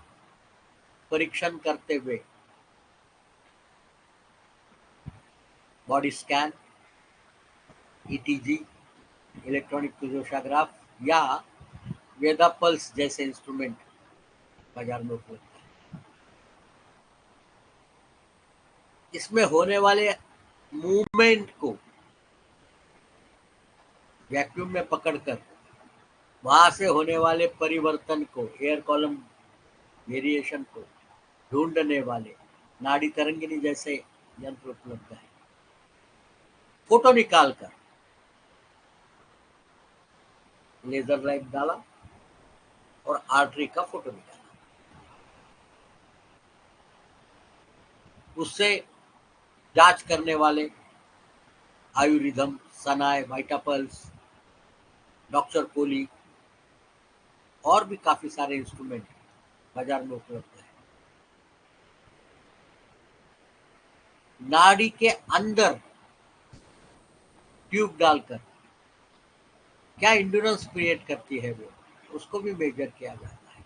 परीक्षण करते हुए बॉडी स्कैन, ईटीजी, इलेक्ट्रॉनिक फिजियोग्राफ या वेदा पल्स जैसे इंस्ट्रूमेंट बाजार में उपलब्ध है। इसमें होने वाले मूवमेंट को वैक्यूम में पकड़कर वहां से होने वाले परिवर्तन को, एयर कॉलम वेरिएशन को ढूंढने वाले नाड़ी तरंगिनी जैसे यंत्र उपलब्ध है। फोटो निकालकर लेजर लाइट डाला और आर्टरी का फोटो निकाला, उससे जांच करने वाले आयुर्रिदम, सनाय, वाइटापल्स, डॉक्टर कोली और भी काफी सारे इंस्ट्रूमेंट बाजार में उपलब्ध है। नाड़ी के अंदर ट्यूब डालकर क्या इंड्योरेंस क्रिएट करती है वो, उसको भी मेजर किया जाता है।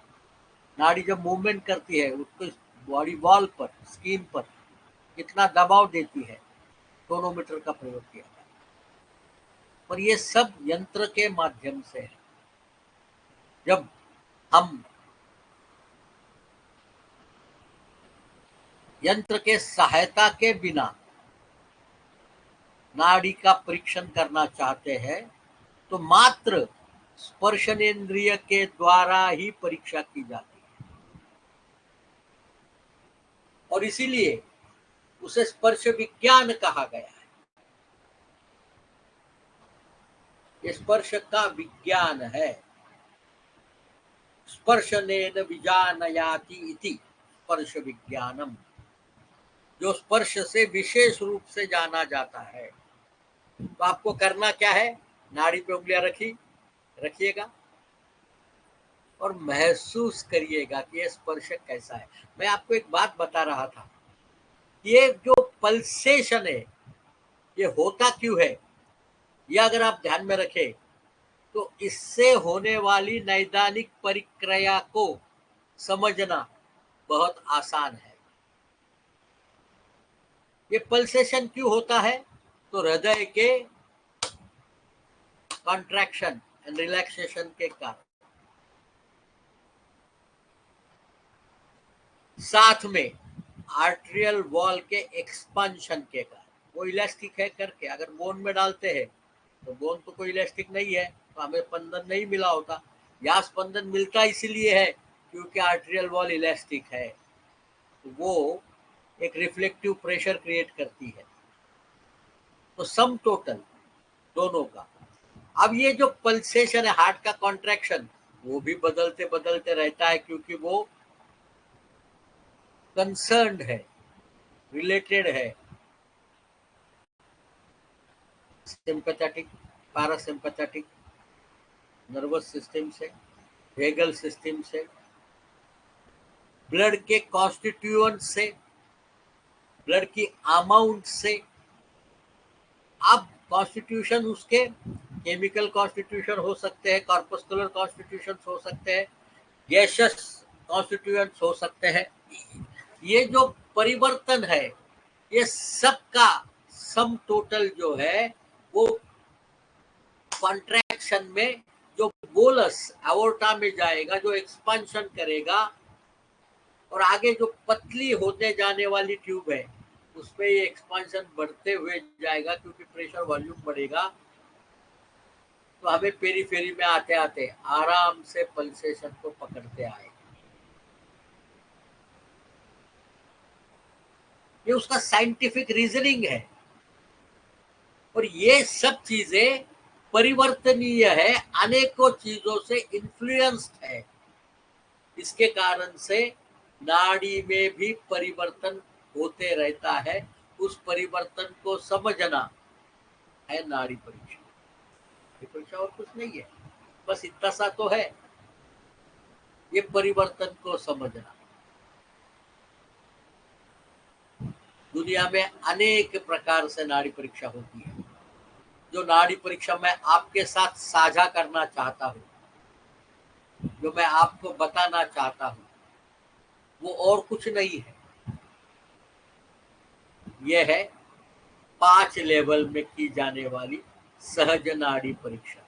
नाड़ी जब मूवमेंट करती है उसको बॉडी वॉल पर, स्किन पर कितना दबाव देती है, टोनोमीटर का प्रयोग किया जाता है। और ये सब यंत्र के माध्यम से है। जब हम यंत्र के सहायता के बिना नाड़ी का परीक्षण करना चाहते हैं तो मात्र स्पर्शनेन्द्रिय के द्वारा ही परीक्षा की जाती है, और इसीलिए उसे स्पर्श विज्ञान कहा गया है। ये स्पर्श का विज्ञान है। स्पर्शनेन विजानयाति इति स्पर्श विज्ञानम, जो स्पर्श से विशेष रूप से जाना जाता है। तो आपको करना क्या है, नाड़ी पे उंगलियां रखिएगा और महसूस करिएगा कि ये स्पर्श कैसा है। मैं आपको एक बात बता रहा था, ये जो पल्सेशन है ये होता क्यों है, ये अगर आप ध्यान में रखें तो इससे होने वाली नैदानिक परिक्रिया को समझना बहुत आसान है। ये पल्सेशन क्यों होता है, तो हृदय के कॉन्ट्रैक्शन एंड रिलैक्सेशन के कारण, साथ में आर्टेरियल वॉल के एक्सपांशन के कारण। वो इलास्टिक है करके अगर बोन में डालते हैं तो बोन तो कोई इलास्टिक नहीं है, तो हमें स्पंदन नहीं मिला होता। या स्पंदन मिलता इसलिए है क्योंकि आर्टेरियल वॉल इलास्टिक है, तो वो एक रिफ्लेक्टिव प्रेशर क्रिएट करती है। तो सम टोटल दोनों का। अब ये जो पल्सेशन है, हार्ट का कॉन्ट्रैक्शन, वो भी बदलते बदलते रहता है क्योंकि वो कंसर्न्ड है, रिलेटेड है सिंपैथेटिक, पैरासिम्पैथेटिक नर्वस सिस्टम से, वेगल सिस्टम से, ब्लड के कॉन्स्टिट्यूएंट से, ब्लड की अमाउंट से। अब कॉन्स्टिट्यूशन उसके केमिकल कॉन्स्टिट्यूशन हो सकते हैं, कॉर्पस्कुलर कॉन्स्टिट्यूशन हो सकते हैं, गैसियस कॉन्स्टिट्यूएंट्स हो सकते हैं। ये जो परिवर्तन है ये सबका सम टोटल जो है वो कॉन्ट्रैक्शन में जो बोलस एओर्टा में जाएगा, जो एक्सपांशन करेगा, और आगे जो पतली होते जाने वाली ट्यूब है उसमें ये एक्सपांशन बढ़ते हुए जाएगा क्योंकि प्रेशर वॉल्यूम बढ़ेगा। तो हमें पेरीफेरी में आते आते आराम से पल्सेशन को पकड़ते आए। ये उसका साइंटिफिक रीजनिंग है, और ये सब चीजें परिवर्तनीय है, अनेकों चीजों से इन्फ्लुएंस्ड है। इसके कारण से नाड़ी में भी परिवर्तन होते रहता है। उस परिवर्तन को समझना है नाड़ी परीक्षा। ये परीक्षा और कुछ नहीं है, बस इतना सा तो है, ये परिवर्तन को समझना। दुनिया में अनेक प्रकार से नाड़ी परीक्षा होती है। जो नाड़ी परीक्षा मैं आपके साथ साझा करना चाहता हूँ, जो मैं आपको बताना चाहता हूँ, वो और कुछ नहीं है। यह है 5 लेवल में की जाने वाली सहज नाड़ी परीक्षा।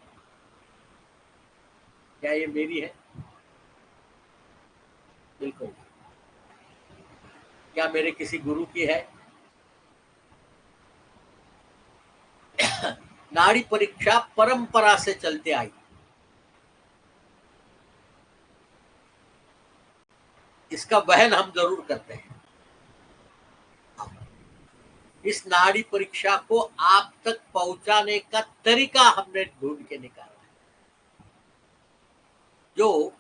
क्या ये मेरी है? बिल्कुल। क्या मेरे किसी गुरु की है? नाड़ी परीक्षा परंपरा से चलते आई। इसका वहन हम जरूर करते हैं। इस नाड़ी परीक्षा को आप तक पहुंचाने का तरीका हमने ढूंढ के निकाला है, जो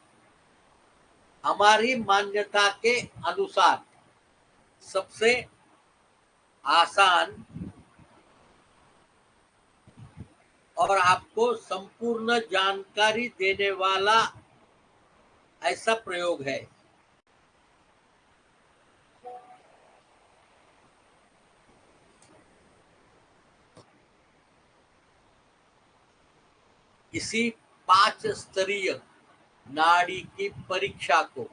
हमारी मान्यता के अनुसार सबसे आसान और आपको संपूर्ण जानकारी देने वाला ऐसा प्रयोग है। इसी 5 स्तरीय नाड़ी की परीक्षा को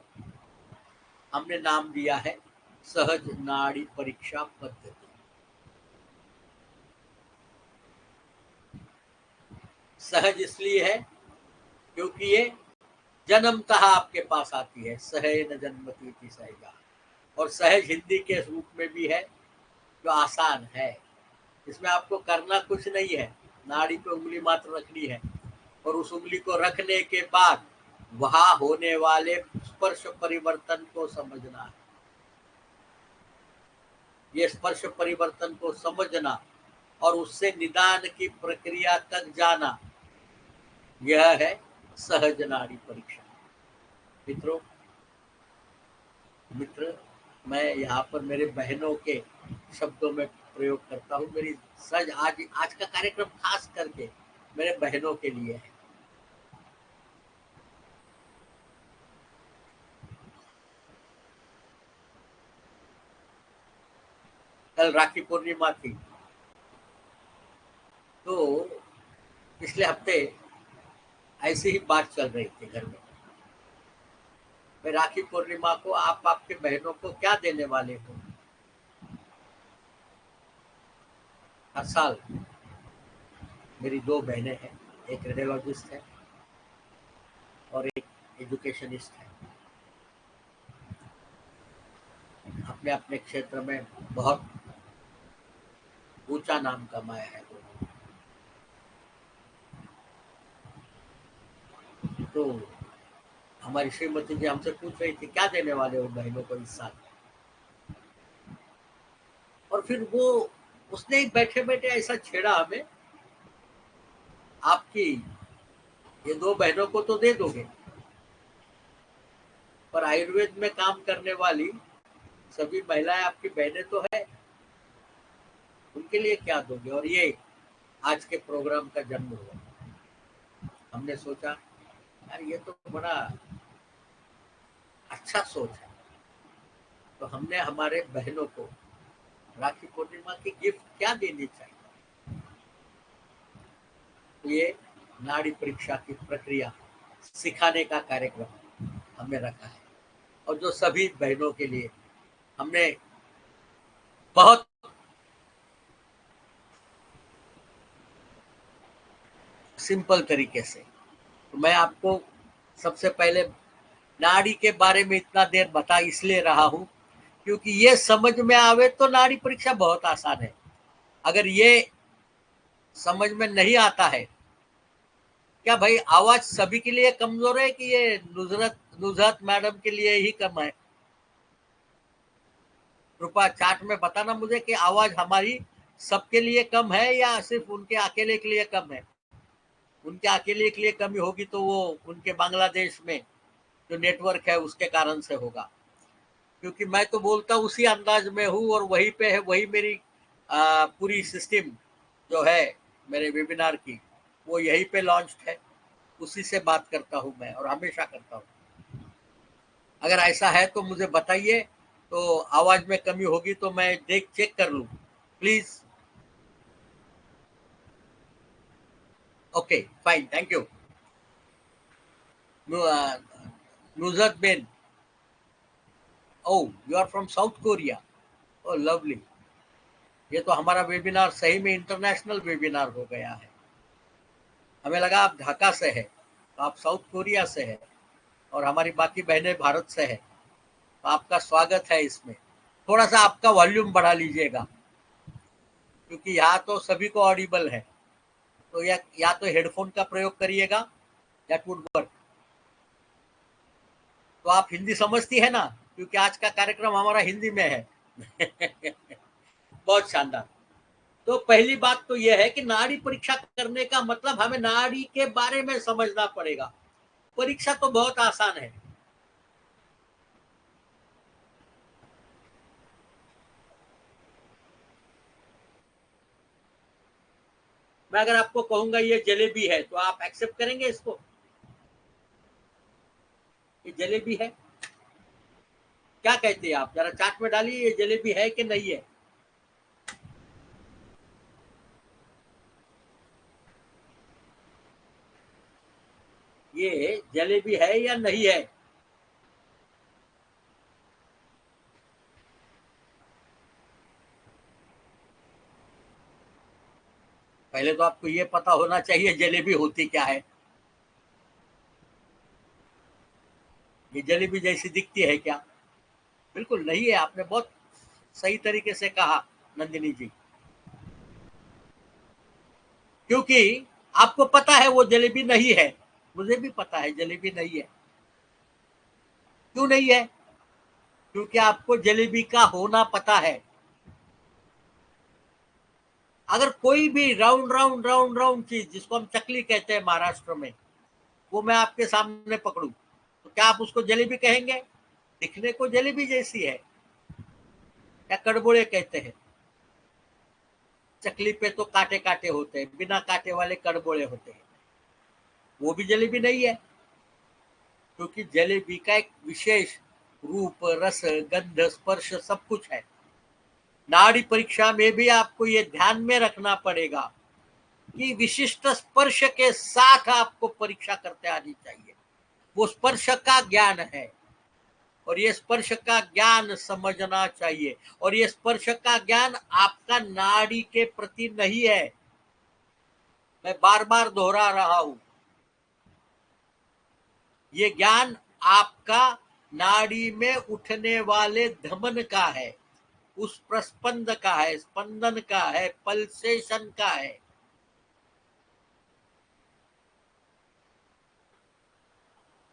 हमने नाम दिया है सहज नाड़ी परीक्षा पद्धति। सहज इसलिए है क्योंकि ये जन्मतः आपके पास आती है, सहज जन्मती थी सहजा, और सहज हिंदी के रूप में भी है जो आसान है। इसमें आपको करना कुछ नहीं है, नाड़ी पे उंगली मात्र रखनी है और उस उंगली को रखने के बाद वहां होने वाले स्पर्श परिवर्तन को समझना है। ये स्पर्श परिवर्तन को समझना और उससे निदान की प्रक्रिया तक जाना, यह है सहज नाड़ी परीक्षा। मित्र, मैं यहाँ पर मेरे बहनों के शब्दों में प्रयोग करता हूँ। मेरी सहज आज का कार्यक्रम खास करके मेरे बहनों के लिए है। कल राखी पूर्णिमा थी, तो पिछले हफ्ते ऐसी ही बात चल रही थी घर में। मैं राखी पूर्णिमा को आप आपके बहनों को क्या देने वाले हो? हर साल मेरी 2 बहनें हैं, एक रेडियोलॉजिस्ट है और एक एजुकेशनिस्ट है। अपने अपने क्षेत्र में बहुत ऊंचा नाम कमाया है। तो हमारी श्रीमती जी हमसे पूछ रही थी क्या देने वाले हो बहनों को इस साल, और फिर वो उसने बैठे बैठे ऐसा छेड़ा हमें, आपकी ये 2 बहनों को तो दे दोगे, पर आयुर्वेद में काम करने वाली सभी महिलाएं आपकी बहनें तो है, उनके लिए क्या दोगे? और ये आज के प्रोग्राम का जन्म हुआ। हमने सोचा यार ये तो बड़ा अच्छा सोच है, तो हमने हमारे बहनों को राखी पूर्णिमा की गिफ्ट क्या देनी चाहिए। तो ये नाड़ी परीक्षा की प्रक्रिया सिखाने का कार्यक्रम हमने रखा है, और जो सभी बहनों के लिए हमने बहुत सिंपल तरीके से, तो मैं आपको सबसे पहले नाड़ी के बारे में इतना देर बता इसलिए रहा हूं क्योंकि ये समझ में आवे तो नाड़ी परीक्षा बहुत आसान है। अगर ये समझ में नहीं आता है, क्या भाई आवाज सभी के लिए कमजोर है कि ये नुजरत मैडम के लिए ही कम है? कृपया चार्ट में बताना मुझे कि आवाज हमारी सबके लिए कम है या सिर्फ उनके अकेले के लिए कम है। उनके अकेले के लिए कमी होगी तो वो उनके बांग्लादेश में जो नेटवर्क है उसके कारण से होगा, क्योंकि मैं तो बोलता उसी अंदाज में हूँ और वहीं पे है, वही मेरी पूरी सिस्टम जो है मेरे वेबिनार की, वो यहीं पे लॉन्च है, उसी से बात करता हूँ मैं और हमेशा करता हूँ। अगर ऐसा है तो मुझे बताइए, तो आवाज में कमी होगी तो मैं चेक कर लूँ please. Okay fine, thank you. Nusrat ben, oh you are from South Korea, oh lovely. ये तो हमारा वेबिनार सही में इंटरनेशनल वेबिनार हो गया है। हमें लगा आप ढाका से है, तो आप साउथ कोरिया से है और हमारी बाकी बहनें भारत से है, तो आपका स्वागत है इसमें। थोड़ा सा आपका वॉल्यूम बढ़ा लीजिएगा। क्योंकि यहाँ तो सभी को ऑडिबल है, तो या तो हेडफोन का प्रयोग करिएगा या इट वुड वर्क। तो आप हिंदी समझती है ना, क्योंकि आज का कार्यक्रम हमारा हिंदी में है। बहुत शानदार। तो पहली बात तो यह है कि नाड़ी परीक्षा करने का मतलब हमें नाड़ी के बारे में समझना पड़ेगा। परीक्षा तो बहुत आसान है। मैं अगर आपको कहूंगा ये जलेबी है, तो आप एक्सेप्ट करेंगे इसको? ये जलेबी है, क्या कहते हैं आप? जरा चाट में डालिए, ये जलेबी है कि नहीं है। ये जलेबी है या नहीं है? पहले तो आपको ये पता होना चाहिए जलेबी होती क्या है। ये जलेबी जैसी दिखती है क्या? बिल्कुल नहीं है। आपने बहुत सही तरीके से कहा नंदिनी जी, क्योंकि आपको पता है वो जलेबी नहीं है। मुझे भी पता है जलेबी नहीं है। क्यों नहीं है? क्योंकि आपको जलेबी का होना पता है। अगर कोई भी राउंड राउंड राउंड राउंड चीज, जिसको हम चकली कहते हैं महाराष्ट्र में, वो मैं आपके सामने पकड़ू, तो क्या आप उसको जलेबी कहेंगे? दिखने को जलेबी जैसी है, या कड़बोड़े कहते हैं। चकली पे तो कांटे कांटे होते हैं, बिना कांटे वाले कड़बोड़े होते हैं। वो भी जलेबी नहीं है, क्योंकि जलेबी का एक विशेष रूप, रस, गंध, स्पर्श सब कुछ है। नाड़ी परीक्षा में भी आपको ये ध्यान में रखना पड़ेगा कि विशिष्ट स्पर्श के साथ आपको परीक्षा करते आनी चाहिए। वो स्पर्श का ज्ञान है, और ये स्पर्श का ज्ञान समझना चाहिए। और ये स्पर्श का ज्ञान आपका नाड़ी के प्रति नहीं है। मैं बार बार दोहरा रहा हूं, ये ज्ञान आपका नाड़ी में उठने वाले धमन का है, उस प्रस्पंद का है, स्पंदन का है, पल्सेशन का है।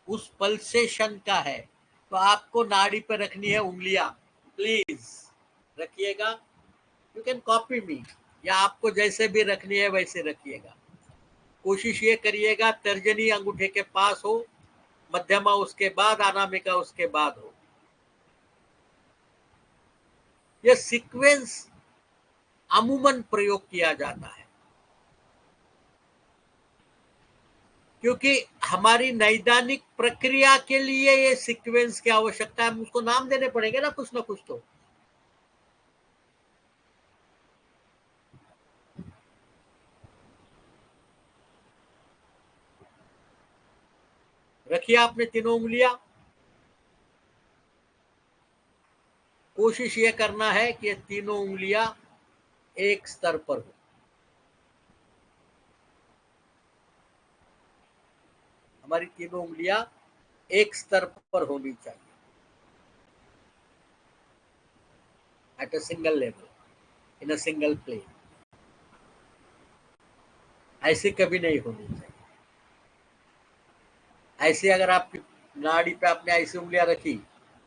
उस पल्सेशन का है। तो आपको नाड़ी पर रखनी है उंगलियां। प्लीज रखिएगा। यू कैन कॉपी मी, या आपको जैसे भी रखनी है वैसे रखिएगा। कोशिश ये करिएगा तर्जनी अंगूठे के पास हो, मध्यमा उसके बाद, अनामिका उसके बाद हो। यह सीक्वेंस अमूमन प्रयोग किया जाता है, क्योंकि हमारी नैदानिक प्रक्रिया के लिए ये सीक्वेंस की आवश्यकता है। हम उसको नाम देने पड़ेंगे ना कुछ तो। रखिए आपने तीनों उंगलियां। कोशिश ये करना है कि ये तीनों उंगलियां एक स्तर पर हो। हमारी तीनों उंगलियां एक स्तर पर होनी चाहिए, at a single level, in a single plane. ऐसे कभी नहीं होनी चाहिए। ऐसे अगर आपकी नाड़ी पे आपने ऐसी उंगलियां रखी,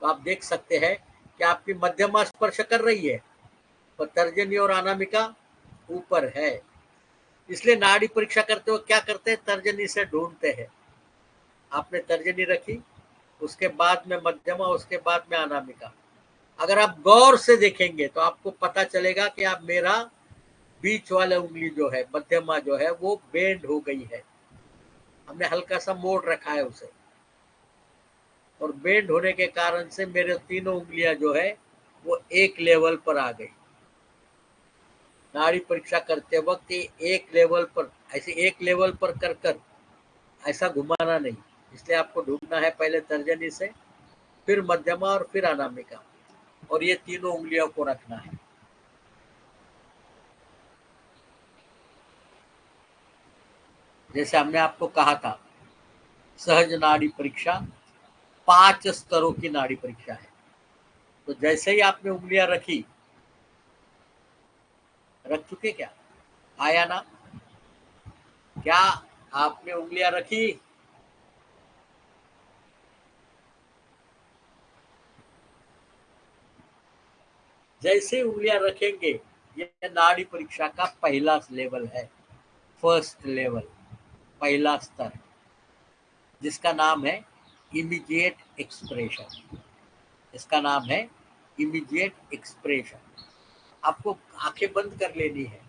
तो आप देख सकते हैं कि आपकी मध्यमा स्पर्श कर रही है, पर तर्जनी और अनामिका ऊपर है। इसलिए नाड़ी परीक्षा करते हो क्या करते हैं, तर्जनी से ढूंढते हैं। आपने तर्जनी रखी, उसके बाद में मध्यमा, उसके बाद में अनामिका। अगर आप गौर से देखेंगे तो आपको पता चलेगा कि आप मेरा बीच वाला उंगली जो है, मध्यमा जो है, वो बेंड हो गई है। हमने हल्का सा मोड़ रखा है उसे, और बेंड होने के कारण से मेरे तीनों उंगलियां जो है वो एक लेवल पर आ गई। नाड़ी परीक्षा करते वक्त एक लेवल पर, ऐसे एक लेवल पर कर कर ऐसा घुमाना नहीं। इसलिए आपको ढूंढना है पहले तर्जनी से, फिर मध्यमा और फिर अनामिका, और ये तीनों उंगलियों को रखना है। जैसे हमने आपको कहा था, सहज नाड़ी परीक्षा 5 स्तरों की नाड़ी परीक्षा है। तो जैसे ही आपने उंगलियां रखी, रख चुके क्या? आया ना? क्या आपने उंगलियां रखी? जैसे उंगलियां रखेंगे, यह नाड़ी परीक्षा का पहला लेवल है, फर्स्ट लेवल, पहला स्तर, जिसका नाम है इमीडिएट एक्सप्रेशन। इसका नाम है इमीडिएट एक्सप्रेशन। आपको आंखें बंद कर लेनी है,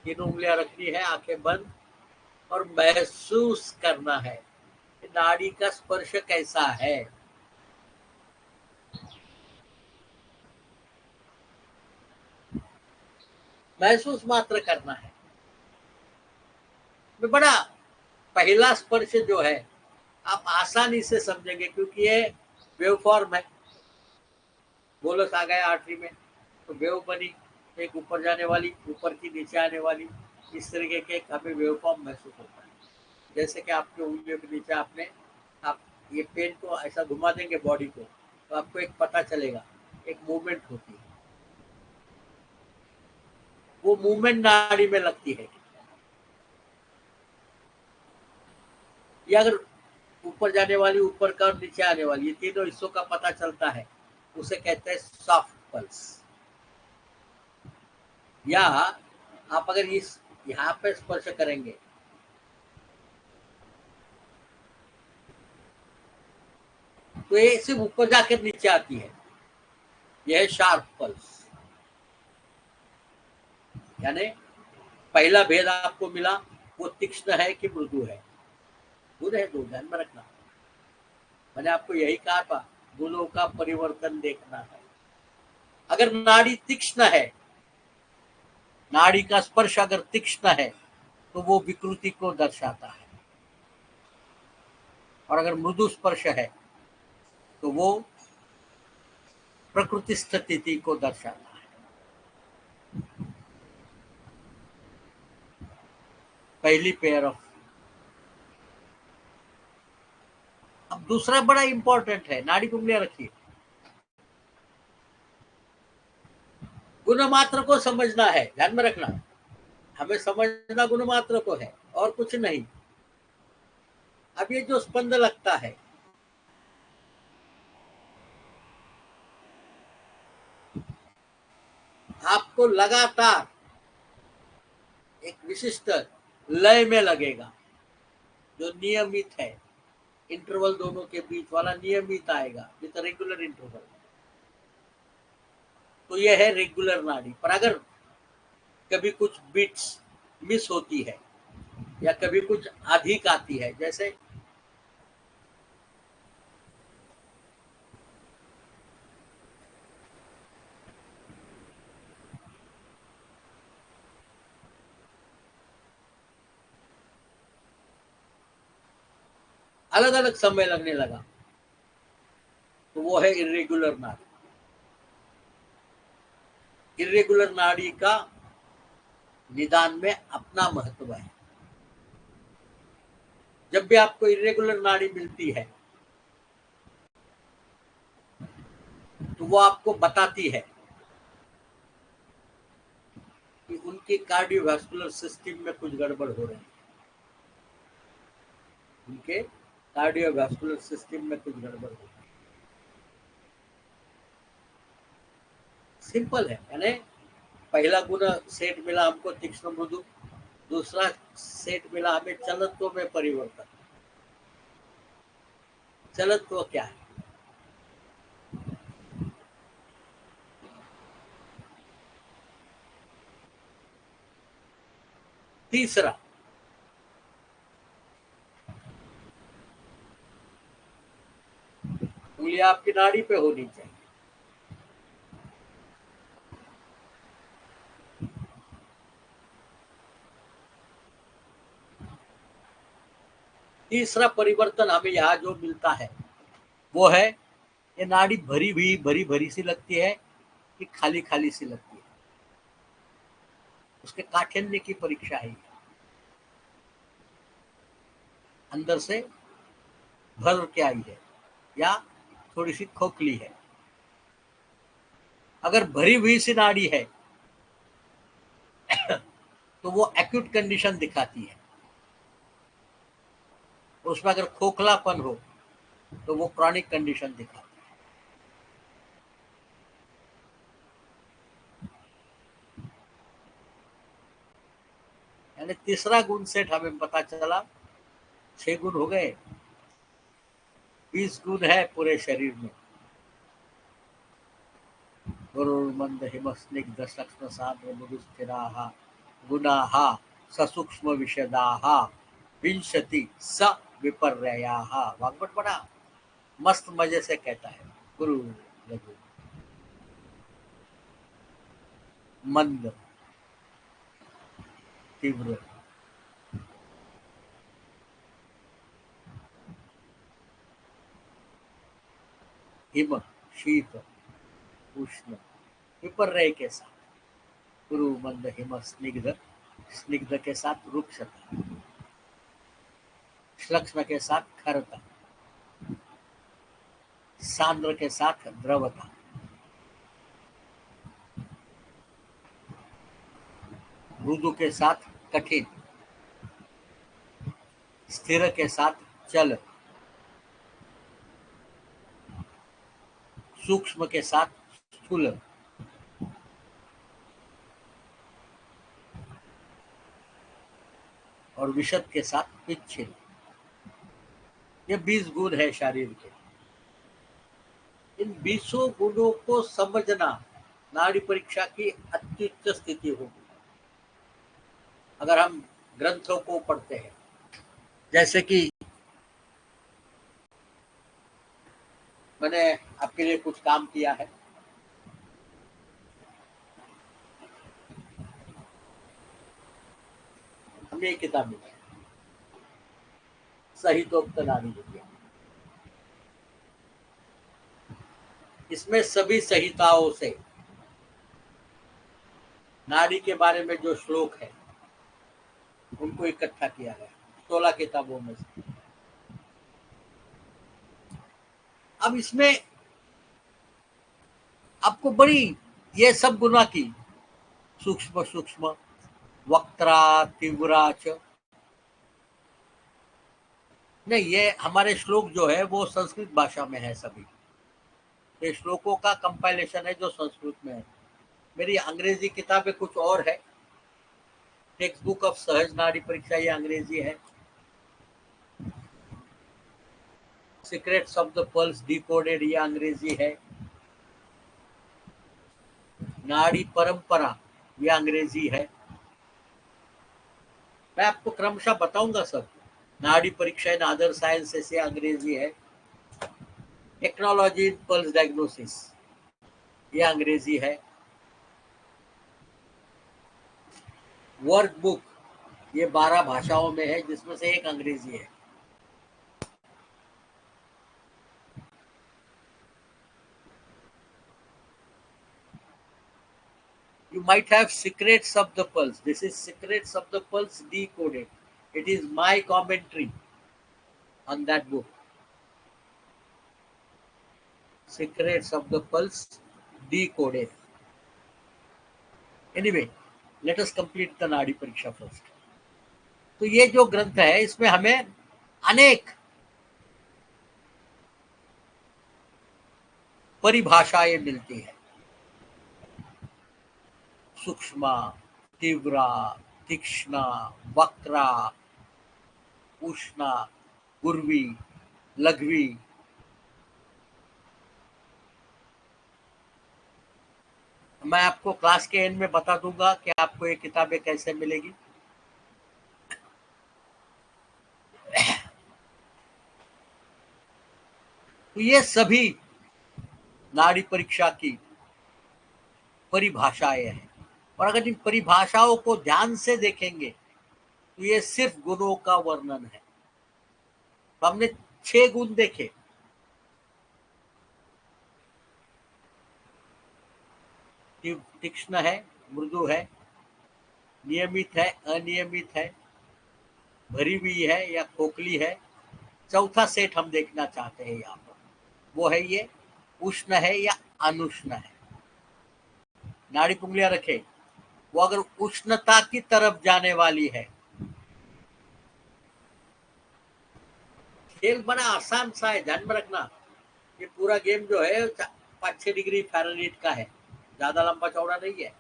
तीनों उंगलियां रखनी है, आंखें बंद, और महसूस करना है कि नाड़ी का स्पर्श कैसा है। महसूस मात्र करना है। बड़ा पहला स्पर्श जो है आप आसानी से समझेंगे, क्योंकि ये वेव फॉर्म है। बोलस आ गया आर्टरी में तो वेव बनी, एक ऊपर जाने वाली, ऊपर की नीचे आने वाली, इस तरीके के हमें वेव फॉर्म महसूस होता है। जैसे कि आपके उंगलियों के नीचे आपने, आप ये पेन को ऐसा घुमा देंगे बॉडी को, तो आपको एक पता चलेगा, एक मूवमेंट होती है। वो मूवमेंट नाड़ी में लगती है। या अगर ऊपर जाने वाली, ऊपर का और नीचे आने वाली, ये तीनों हिस्सों का पता चलता है, उसे कहते हैं सॉफ्ट पल्स। या आप अगर इस यहाँ पे स्पर्श करेंगे, तो ये सिर्फ ऊपर जाकर नीचे आती है, यह है शार्प पल्स। यानी पहला भेद आपको मिला, वो तीक्ष्ण है कि मृदु है। गुण है दो, ध्यान में रखना। मैंने आपको यही कहा था, गुणों का परिवर्तन देखना है। अगर नाड़ी तीक्ष्ण है, नाड़ी का स्पर्श अगर तीक्ष्ण है, तो वो विकृति को दर्शाता है, और अगर मृदु स्पर्श है तो वो प्रकृति स्थिति को दर्शाता है। पहली पेयर ऑफ। अब दूसरा बड़ा इंपॉर्टेंट है, नाड़ी को उंगलियां रखिए। गुण मात्र को समझना है, ध्यान में रखना। हमें समझना गुण मात्र को है और कुछ नहीं। अब ये जो स्पंद लगता है, आपको लगातार एक विशिष्ट लय में लगेगा, जो नियमित है। इंटरवल दोनों के बीच वाला नियमित आएगा, विद रेगुलर इंटरवल। तो यह है रेगुलर नाड़ी। पर अगर कभी कुछ बीट्स मिस होती है, या कभी कुछ अधिक आती है, जैसे अलग अलग समय लगने लगा, तो वो है इरेगुलर नाड़ी। इरेगुलर नाड़ी का निदान में अपना महत्व है। जब भी आपको इरेगुलर नाड़ी मिलती है, तो वो आपको बताती है कि उनके कार्डियोवैस्कुलर सिस्टम में कुछ गड़बड़ हो रही है। उनके कार्डियोवैस्कुलर सिस्टम में कुछ गड़बड़ हो रही है। सिंपल है। यानी पहला गुण सेट मिला हमको तीक्ष्ण मृदु, दूसरा सेट मिला हमें चलत्व में परिवर्तन। चलत्व क्या है? तीसरा, उंगलियां आपकी नाड़ी पे होनी चाहिए। तीसरा परिवर्तन हमें यहाँ जो मिलता है, वो है ये नाड़ी भरी हुई, भरी भरी सी लगती है कि खाली खाली सी लगती है। उसके काठिन्य की परीक्षा है। अंदर से भर के आई है या थोड़ी सी खोखली है। अगर भरी हुई सी नाड़ी है, तो वो एक्यूट कंडीशन दिखाती है। उसमें अगर खोखलापन हो तो वो क्रॉनिक कंडीशन दिखाती है। यानी तीसरा गुण सेट हमें पता चला, 6 गुण हो गए, 20 गुण है पूरे शरीर में। गुरुर्मंद हिमस्निग्ध सक्ष्म सान्द्र मृदुस्थिराः गुणाः ससूक्ष्म विशदाः विंशति स विपर्ययाः। वाग्भट बड़ा मस्त मजे से कहता है। गुरु लघु मंद तीव्र हिम शीत उष्ण विपर्य के साथ। गुरु मंद हिम स्निग्ध, स्निग्ध के साथ रुक्षता, श्लक्ष्म के साथ खरता, सांद्र के साथ द्रवता, मृदु के साथ कठिन, स्थिर के साथ चल, सूक्ष्म के साथ स्थूल, और विशद के साथ पिच्छिल। ये 20 गुण है शरीर के। इन 20 गुणों को समझना नाड़ी परीक्षा की अत्युच्च स्थिति होगी। अगर हम ग्रंथों को पढ़ते हैं, जैसे कि मैंने आपके लिए कुछ काम किया है, हमें एक किताब मिली है, सहितोक्त नाड़ी विज्ञान। इसमें सभी संहिताओं से नाड़ी के बारे में जो श्लोक है उनको इकट्ठा किया गया, 16 किताबों में से। अब इसमें आपको बड़ी ये सब गुना की, सूक्ष्म सूक्ष्म, वक्त्रा तीव्रा च, नहीं, ये हमारे श्लोक जो है वो संस्कृत भाषा में है सभी। ये श्लोकों का कंपाइलेशन है जो संस्कृत में है। मेरी अंग्रेजी किताबें कुछ और है। टेक्स्ट बुक ऑफ सहज नाड़ी परीक्षा ये अंग्रेजी है। Secrets of the pulse decoded ये अंग्रेजी है। नाड़ी परंपरा ये अंग्रेजी है। मैं आपको क्रमशः बताऊंगा सब। नाड़ी परीक्षा इन अदर साइंसेस ये अंग्रेजी है। टेक्नोलॉजी इन पल्स डायग्नोसिस ये अंग्रेजी है। वर्कबुक ये 12 भाषाओं में है, जिसमें से एक अंग्रेजी है। You might have Secrets of the Pulse. This is Secrets of the Pulse Decoded. It is my commentary on that book. Secrets of the Pulse Decoded. Anyway, let us complete the नाड़ी परीक्षा first. तो ये जो ग्रंथ है इसमें हमें अनेक परिभाषाएं मिलती है। सूक्ष्म, तीव्रा, तीक्ष्ण, वक्रा, उष्ण, गुर्वी, लघवी। मैं आपको क्लास के एंड में बता दूंगा कि आपको ये किताबें कैसे मिलेगी। तो ये सभी नाड़ी परीक्षा की परिभाषाएं हैं, और अगर इन परिभाषाओं को ध्यान से देखेंगे तो ये सिर्फ गुणों का वर्णन है। तो हमने 6 गुण देखे। तीक्ष्ण है, मृदु है, नियमित है, अनियमित है, भरी हुई है या खोखली है। चौथा सेट हम देखना चाहते हैं यहाँ पर, वो है ये उष्ण है या अनुष्ण है। नाड़ी पुंगलियां रखे, वो अगर उष्णता की तरफ जाने वाली है, खेल बड़ा आसान सा है, ध्यान में रखना। ये पूरा गेम जो है 5-6 डिग्री फ़ारेनहीट का है, ज्यादा लंबा चौड़ा नहीं है,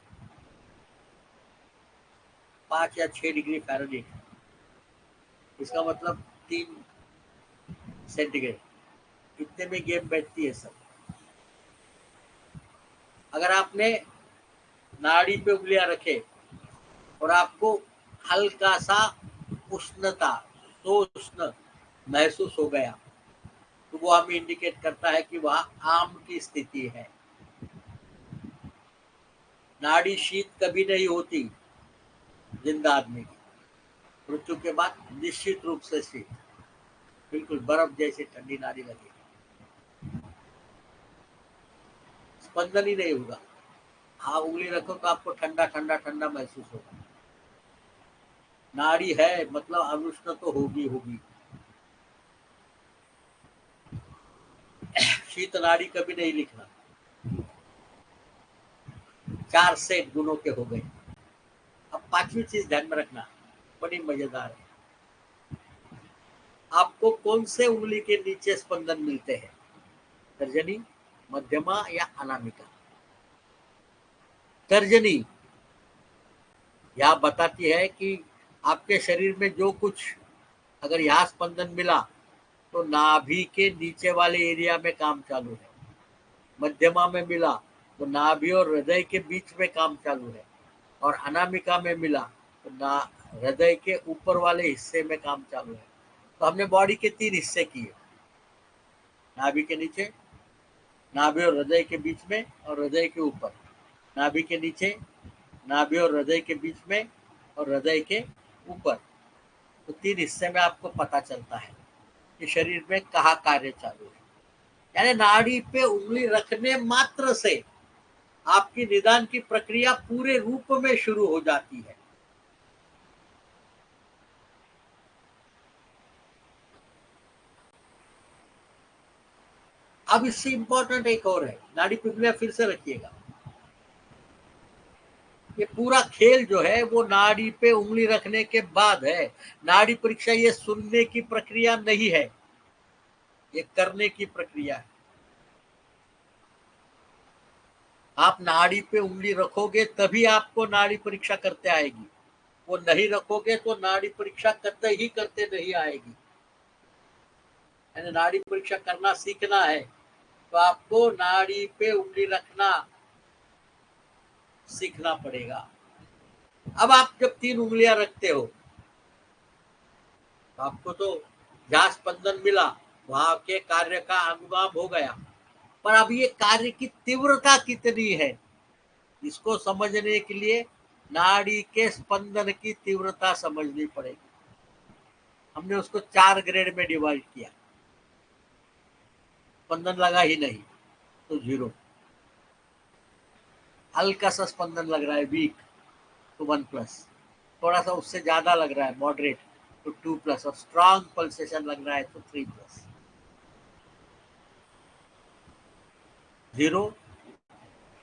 5 या 6 डिग्री फ़ारेनहीट, इसका मतलब 3 सेंटीग्रेड, इतने में गेम बैठती है सब। अगर आपने नाड़ी पे उंगलियां रखे और आपको हल्का सा उष्णता, तो उष्ण महसूस हो गया, तो वो हमें इंडिकेट करता है कि वह आम की स्थिति है। नाड़ी शीत कभी नहीं होती जिंदा आदमी की, मृत्यु के बाद निश्चित रूप से शीत, बिल्कुल बर्फ जैसी ठंडी नाड़ी लगेगी, स्पंदन ही नहीं होगा। हाँ, उंगली रखो तो आपको ठंडा ठंडा ठंडा महसूस होगा। नाड़ी है मतलब अनुष्ण तो होगी होगी। शीत नाड़ी कभी नहीं लिखना। 4 सेट गुणों के हो गए। अब 5वीं चीज ध्यान में रखना, बड़ी मजेदार है। आपको कौन से उंगली के नीचे स्पंदन मिलते हैं? तर्जनी, मध्यमा या अनामिका? तर्जनी यह बताती है कि आपके शरीर में जो कुछ, अगर यहाँ स्पंदन मिला तो नाभि के नीचे वाले एरिया में काम चालू है। मध्यमा में मिला तो नाभि और हृदय के बीच में काम चालू है, और अनामिका में मिला तो ना हृदय के ऊपर वाले हिस्से में काम चालू है। तो हमने बॉडी के 3 हिस्से किए, नाभि के नीचे, नाभि और हृदय के बीच में, और हृदय के ऊपर। नाभि के नीचे, नाभि और हृदय के बीच में, और हृदय के ऊपर। तो 3 हिस्से में आपको पता चलता है कि शरीर में कहाँ कार्य चालू है। यानी नाड़ी पे उंगली रखने मात्र से आपकी निदान की प्रक्रिया पूरे रूप में शुरू हो जाती है। अब इससे इंपॉर्टेंट एक और है, नाड़ी पे उंगलियां फिर से रखिएगा। ये पूरा खेल जो है वो नाड़ी पे उंगली रखने के बाद है। नाड़ी परीक्षा ये सुनने की प्रक्रिया नहीं है, ये करने की प्रक्रिया है। आप नाड़ी पे उंगली रखोगे तभी आपको नाड़ी परीक्षा करते आएगी, वो नहीं रखोगे तो नाड़ी परीक्षा करते ही करते नहीं आएगी। यानी नाड़ी परीक्षा करना सीखना है तो आपको नाड़ी पे उंगली रखना सीखना पड़ेगा। अब आप जब 3 उंगलियां रखते हो तो आपको तो जहां स्पंदन मिला वहां के कार्य का अनुमान हो गया, पर अब ये कार्य की तीव्रता कितनी है, इसको समझने के लिए नाड़ी के स्पंदन की तीव्रता समझनी पड़ेगी। हमने उसको 4 ग्रेड में डिवाइड किया। स्पंदन लगा ही नहीं तो 0, हल्का सा स्पंदन लग रहा है वीक तो 1+, थोड़ा सा उससे ज्यादा लग रहा है मॉडरेट तो 2+, और स्ट्रांग पल्सेशन लग रहा है तो 3+। 0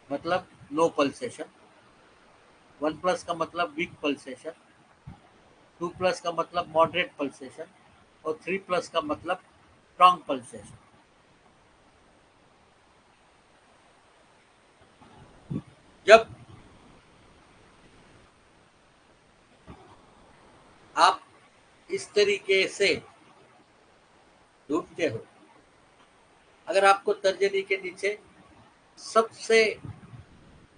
मतलब नो पल्सेशन, 1+ का मतलब वीक पल्सेशन, 2+ का मतलब मॉडरेट पल्सेशन, और 3+ का मतलब स्ट्रांग पल्सेशन। जब आप इस तरीके से ढूंढते हो, अगर आपको तर्जनी के नीचे सबसे,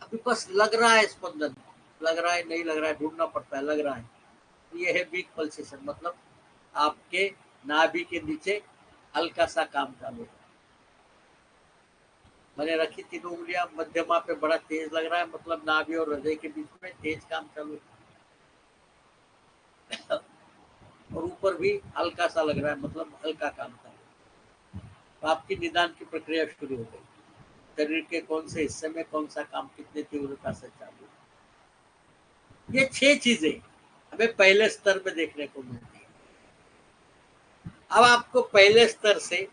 अभी बस लग रहा है स्पंदन, लग रहा है नहीं लग रहा है ढूंढना पड़ता है, लग रहा है, तो ये है वीक पल्सेशन, मतलब आपके नाभि के नीचे हल्का सा काम चालू है। मैंने रखी 3 उंगलियां, मध्यमा पे बड़ा तेज लग रहा है, मतलब नाभि और हृदय के बीच में तेज काम चालू है, और ऊपर भी हल्का सा लग रहा है, मतलब हल्का काम चालू है। तो आपकी निदान की प्रक्रिया शुरू हो गई, शरीर के कौन से हिस्से में कौन सा काम कितनी तीव्रता से चालू है। ये 6 चीजें हमें पहले स्तर में देखने को मिलती है। अब आपको पहले स्तर से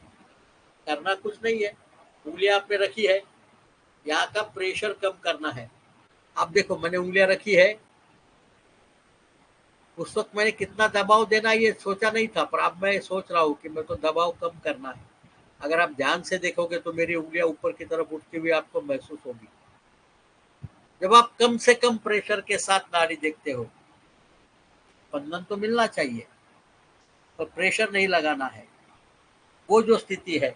करना कुछ नहीं है, उंगलियां आपने रखी है, यहाँ का प्रेशर कम करना है। आप देखो मैंने उंगलियां रखी है, उस वक्त मैंने कितना दबाव देना ये सोचा नहीं था, पर अब मैं सोच रहा हूँ कि मेरे को दबाव कम करना है। अगर आप ध्यान से देखोगे तो मेरी उंगलियां ऊपर की तरफ उठती हुई आपको महसूस होगी। जब आप कम से कम प्रेशर के साथ नाड़ी देखते हो, स्पंदन तो मिलना चाहिए पर प्रेशर नहीं लगाना है, वो जो स्थिति है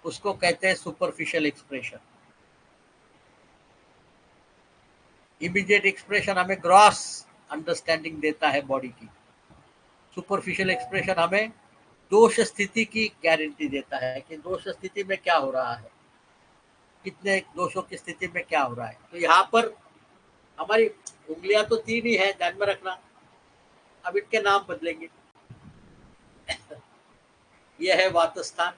उसको कहते हैं सुपरफिशियल एक्सप्रेशन। इमीडिएट एक्सप्रेशन हमें ग्रॉस अंडरस्टैंडिंग देता है बॉडी की, सुपरफिशियल एक्सप्रेशन हमें दोष स्थिति की गारंटी देता है कि दोष स्थिति में क्या हो रहा है, कितने दोषों की स्थिति में क्या हो रहा है। तो यहाँ पर हमारी उंगलियां तो 3 ही है, ध्यान में रखना। अब इनके नाम बदलेंगे। यह है वात स्थान,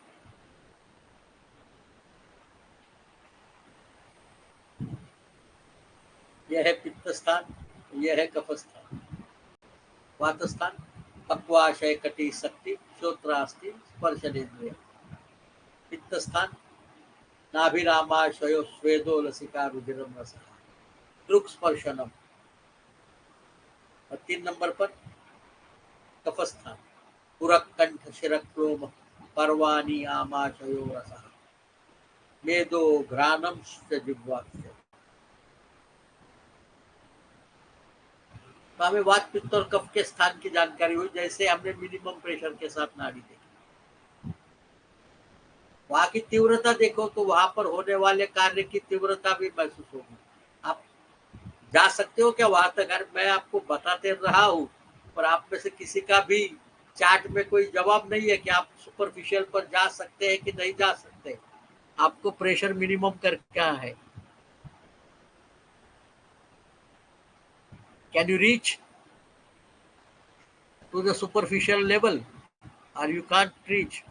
यह है पित्त स्थान, यह है कफ स्थान। वात स्थान पक्वाशय कटी शक्ति श्रोत्रास्ति स्पर्शनेन्द्रिय। पित्त स्थान नाभिरामाशयो स्वेदो लसिका रुधिरम रसः दृक् स्पर्शनम। और 3 नंबर पर कफ स्थान पुरक कंठ शिरक क्लोम पर्वाणि आमाशयो रसः मेदो घ्राणम जिह्वास्य। तो हमें वात पित्त और कफ के स्थान की जानकारी हुई, जैसे हमने मिनिमम प्रेशर के साथ नाड़ी देखी। वहां की तीव्रता देखो तो वहां पर होने वाले कार्य की तीव्रता भी महसूस होगी। आप जा सकते हो क्या वहां तक? अगर मैं आपको बताते रहा हूं पर आप में से किसी का भी चार्ट में कोई जवाब नहीं है कि आप सुपरफिशियल पर जा सकते हैं कि नहीं जा सकते। आपको प्रेशर मिनिमम कर क्या है? Can you reach to the superficial level और यू कांट रीच?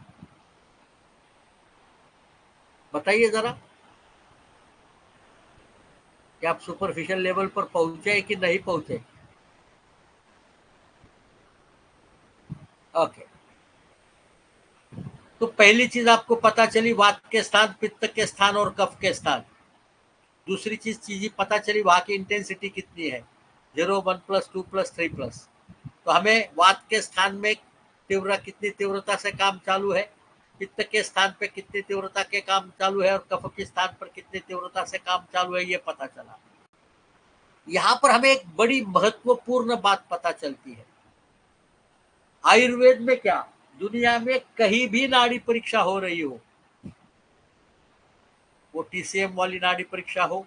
बताइए जरा कि आप सुपरफिशियल लेवल पर पहुंचे कि नहीं पहुंचे। ओके, तो पहली चीज आपको पता चली वात के स्थान, पित्त के स्थान और कफ के स्थान। दूसरी चीज पता चली वहां की इंटेंसिटी कितनी है, 0, 1 प्लस 2 प्लस 3 प्लस। तो हमें वात के स्थान में कितनी तीव्रता से काम चालू है, पित्त के स्थान पे कितनी तीव्रता के काम चालू है और कफ के स्थान पर कितनी तीव्रता से काम चालू है, ये पता चला। यहाँ पर हमें एक बड़ी महत्वपूर्ण बात पता चलती है। आयुर्वेद में क्या, दुनिया में कहीं भी नाड़ी परीक्षा हो रही हो, वो TCM वाली नाड़ी परीक्षा हो,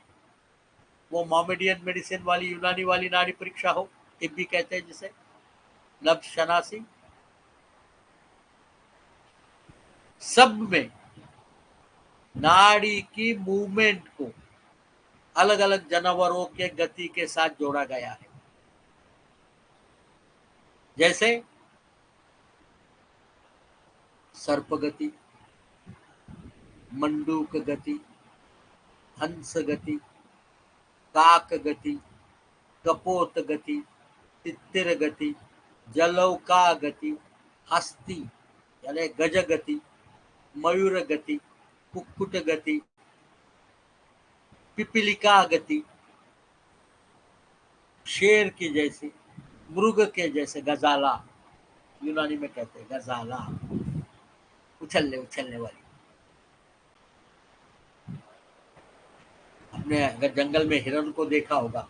वो मोमेडियन मेडिसिन वाली यूनानी वाली नाड़ी परीक्षा हो, भी कहते हैं जिसे नब्ज शनासी, सब में नाड़ी की मूवमेंट को अलग अलग जानवरों के गति के साथ जोड़ा गया है। जैसे सर्प गति, मंडूक गति, हंस गति, काक गति, कपोत गति, तित्तिर गति, जलौका गति, हस्ती यानी गज गति, मयूर गति, कुक्कुट गति, पिपीलिका गति, शेर की जैसी, मृग के जैसे, गजाला यूनानी में कहते हैं, गजाला उछलने वाली। आपने अगर जंगल में हिरण को देखा होगा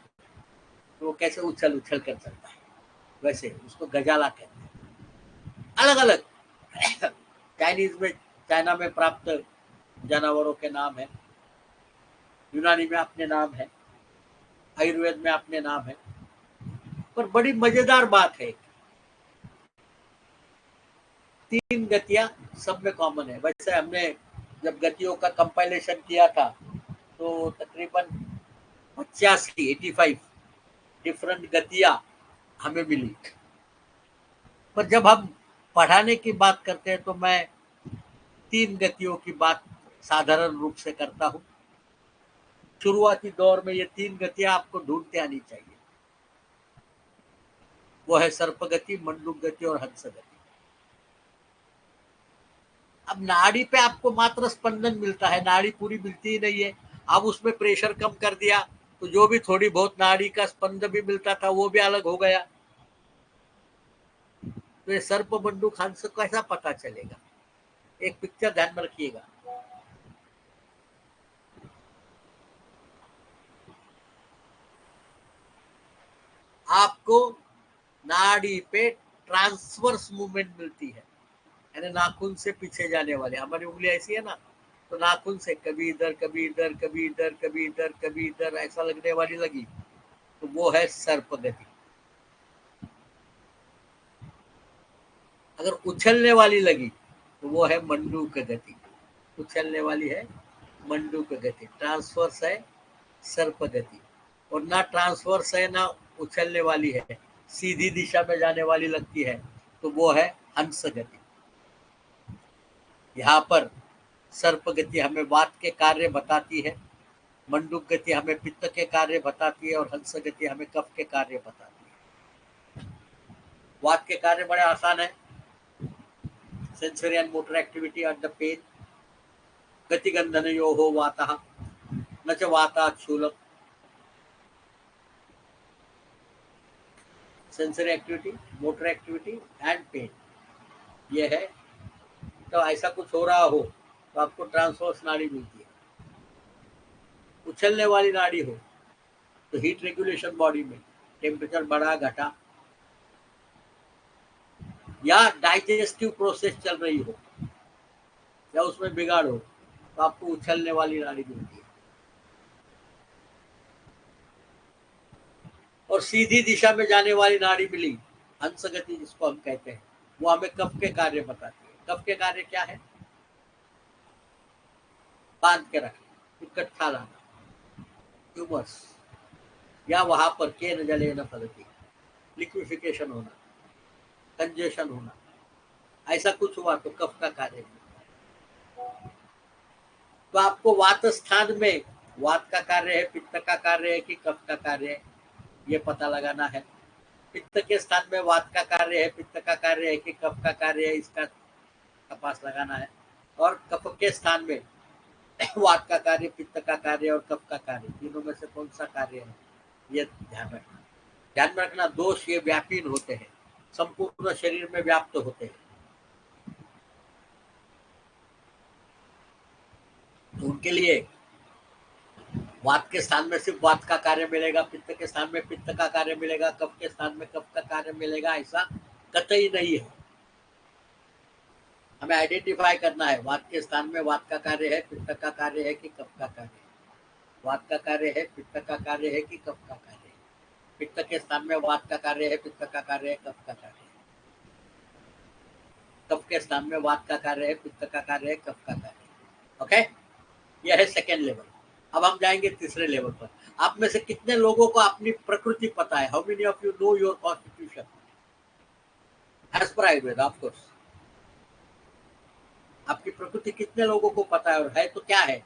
तो वो कैसे उछल उछल कर चलता है, वैसे उसको गजाला कहते हैं। अलग अलग चाइनीज में, चाइना में प्राप्त जानवरों के नाम है, यूनानी में अपने नाम है, आयुर्वेद में अपने नाम है। पर बड़ी मजेदार बात है, 3 गतियां सब में कॉमन है। वैसे हमने जब गतियों का कंपाइलेशन किया था तो तकरीबन 85 डिफरेंट गतियां हमें मिली। पर जब हम पढ़ाने की बात करते हैं तो मैं 3 गतियों की बात साधारण रूप से करता हूं। शुरुआती दौर में ये 3 गतियां आपको ढूंढते आनी चाहिए, वो है सर्प गति, मंडूक गति और हंस गति। अब नाड़ी पे आपको मात्र स्पंदन मिलता है, नाड़ी पूरी मिलती ही नहीं है। अब उसमें प्रेशर कम कर दिया तो जो भी थोड़ी बहुत नाड़ी का स्पंद भी मिलता था वो भी अलग हो गया। तो ये सर्प मंडूक हंस कैसा पता चलेगा? एक पिक्चर ध्यान में रखिएगा। आपको नाड़ी पे ट्रांसवर्स मूवमेंट मिलती है, यानी नाखून से पीछे जाने वाले। हमारी उंगली ऐसी है ना, तो नाखून से कभी इधर कभी इधर कभी इधर कभी इधर कभी इधर ऐसा लगने वाली लगी, तो वो है सर्प गति। अगर उछलने वाली लगी तो वो है मंडूक गति। उछलने वाली है मंडूक गति। ट्रांसवर्स है सर्प गति, और ना ट्रांसवर्स है ना उछलने वाली है, सीधी दिशा में जाने वाली लगती है, तो वो है हंस गति। यहाँ पर सर्प गति हमें वात के कार्य बताती है, मंडूक गति हमें पित्त के कार्य बताती है, और हंस गति हमें कफ के कार्य बताती है। वात के कार्य बड़े आसान है, sensory and motor activity at the pain, गतिगंधनयोः वातः न च वातात् शूलम्। Sensory activity, motor activity and pain, ये है। तो ऐसा कुछ हो रहा हो तो आपको ट्रांसवर्स नाड़ी मिलती है। उछलने वाली नाड़ी हो तो हीट रेगुलेशन बॉडी में, टेम्परेचर बढ़ा घटा, या डाइजेस्टिव प्रोसेस चल रही हो या उसमें बिगाड़ हो, तो आपको उछलने वाली नाड़ी मिलती है। और सीधी दिशा में जाने वाली नाड़ी मिली, हंस गति जिसको हम कहते हैं, वो हमें कफ के कार्य बताती है। कफ के कार्य क्या है? बांध के रखना, इकट्ठा लाना, ट्यूमर्स, या वहां पर के न जले न फलती, लिक्विफिकेशन होना, कंजेशन होना, ऐसा कुछ हुआ तो कफ का कार्य है। तो आपको वात स्थान में वात का कार्य है, पित्त का कार्य है कि कफ का कार्य है, ये पता लगाना है। पित्त के स्थान में वात का कार्य है, पित्त का कार्य है कि कफ का कार्य है, इसका तपास लगाना है। और कफ के स्थान में वात का कार्य, पित्त का कार्य और कफ का कार्य, तीनों में से कौन सा कार्य है, ये ध्यान रखना। ध्यान में रखना, दोष ये व्यापीन होते हैं, संपूर्ण शरीर में व्याप्त होते हैं। तो उनके लिए वात के स्थान में सिर्फ वात का कार्य मिलेगा, पित्त के स्थान में पित्त का कार्य मिलेगा, कफ के स्थान में कफ का कार्य मिलेगा, ऐसा कतई नहीं है। हमें आइडेंटिफाई करना है, वात के स्थान में वात का कार्य है, पित्त का कार्य है कि कफ का कार्य है, वात का कार्य है, पित्त का कार्य है कि कफ का कार्य है, पित्त के स्थान में वात का कार्य है, पित्त का कार्य है, कफ का कार्य है, कफ के स्थान में वात का कार्य है, पित्त का कार्य है, कफ का कार्य है। ओके, यह है सेकेंड लेवल। अब हम जाएंगे तीसरे लेवल पर। आप में से कितने लोगों को अपनी प्रकृति पता है? How many of you know your constitution as per Ayurveda? Of course, आपकी प्रकृति कितने लोगों को पता है, और है तो क्या है?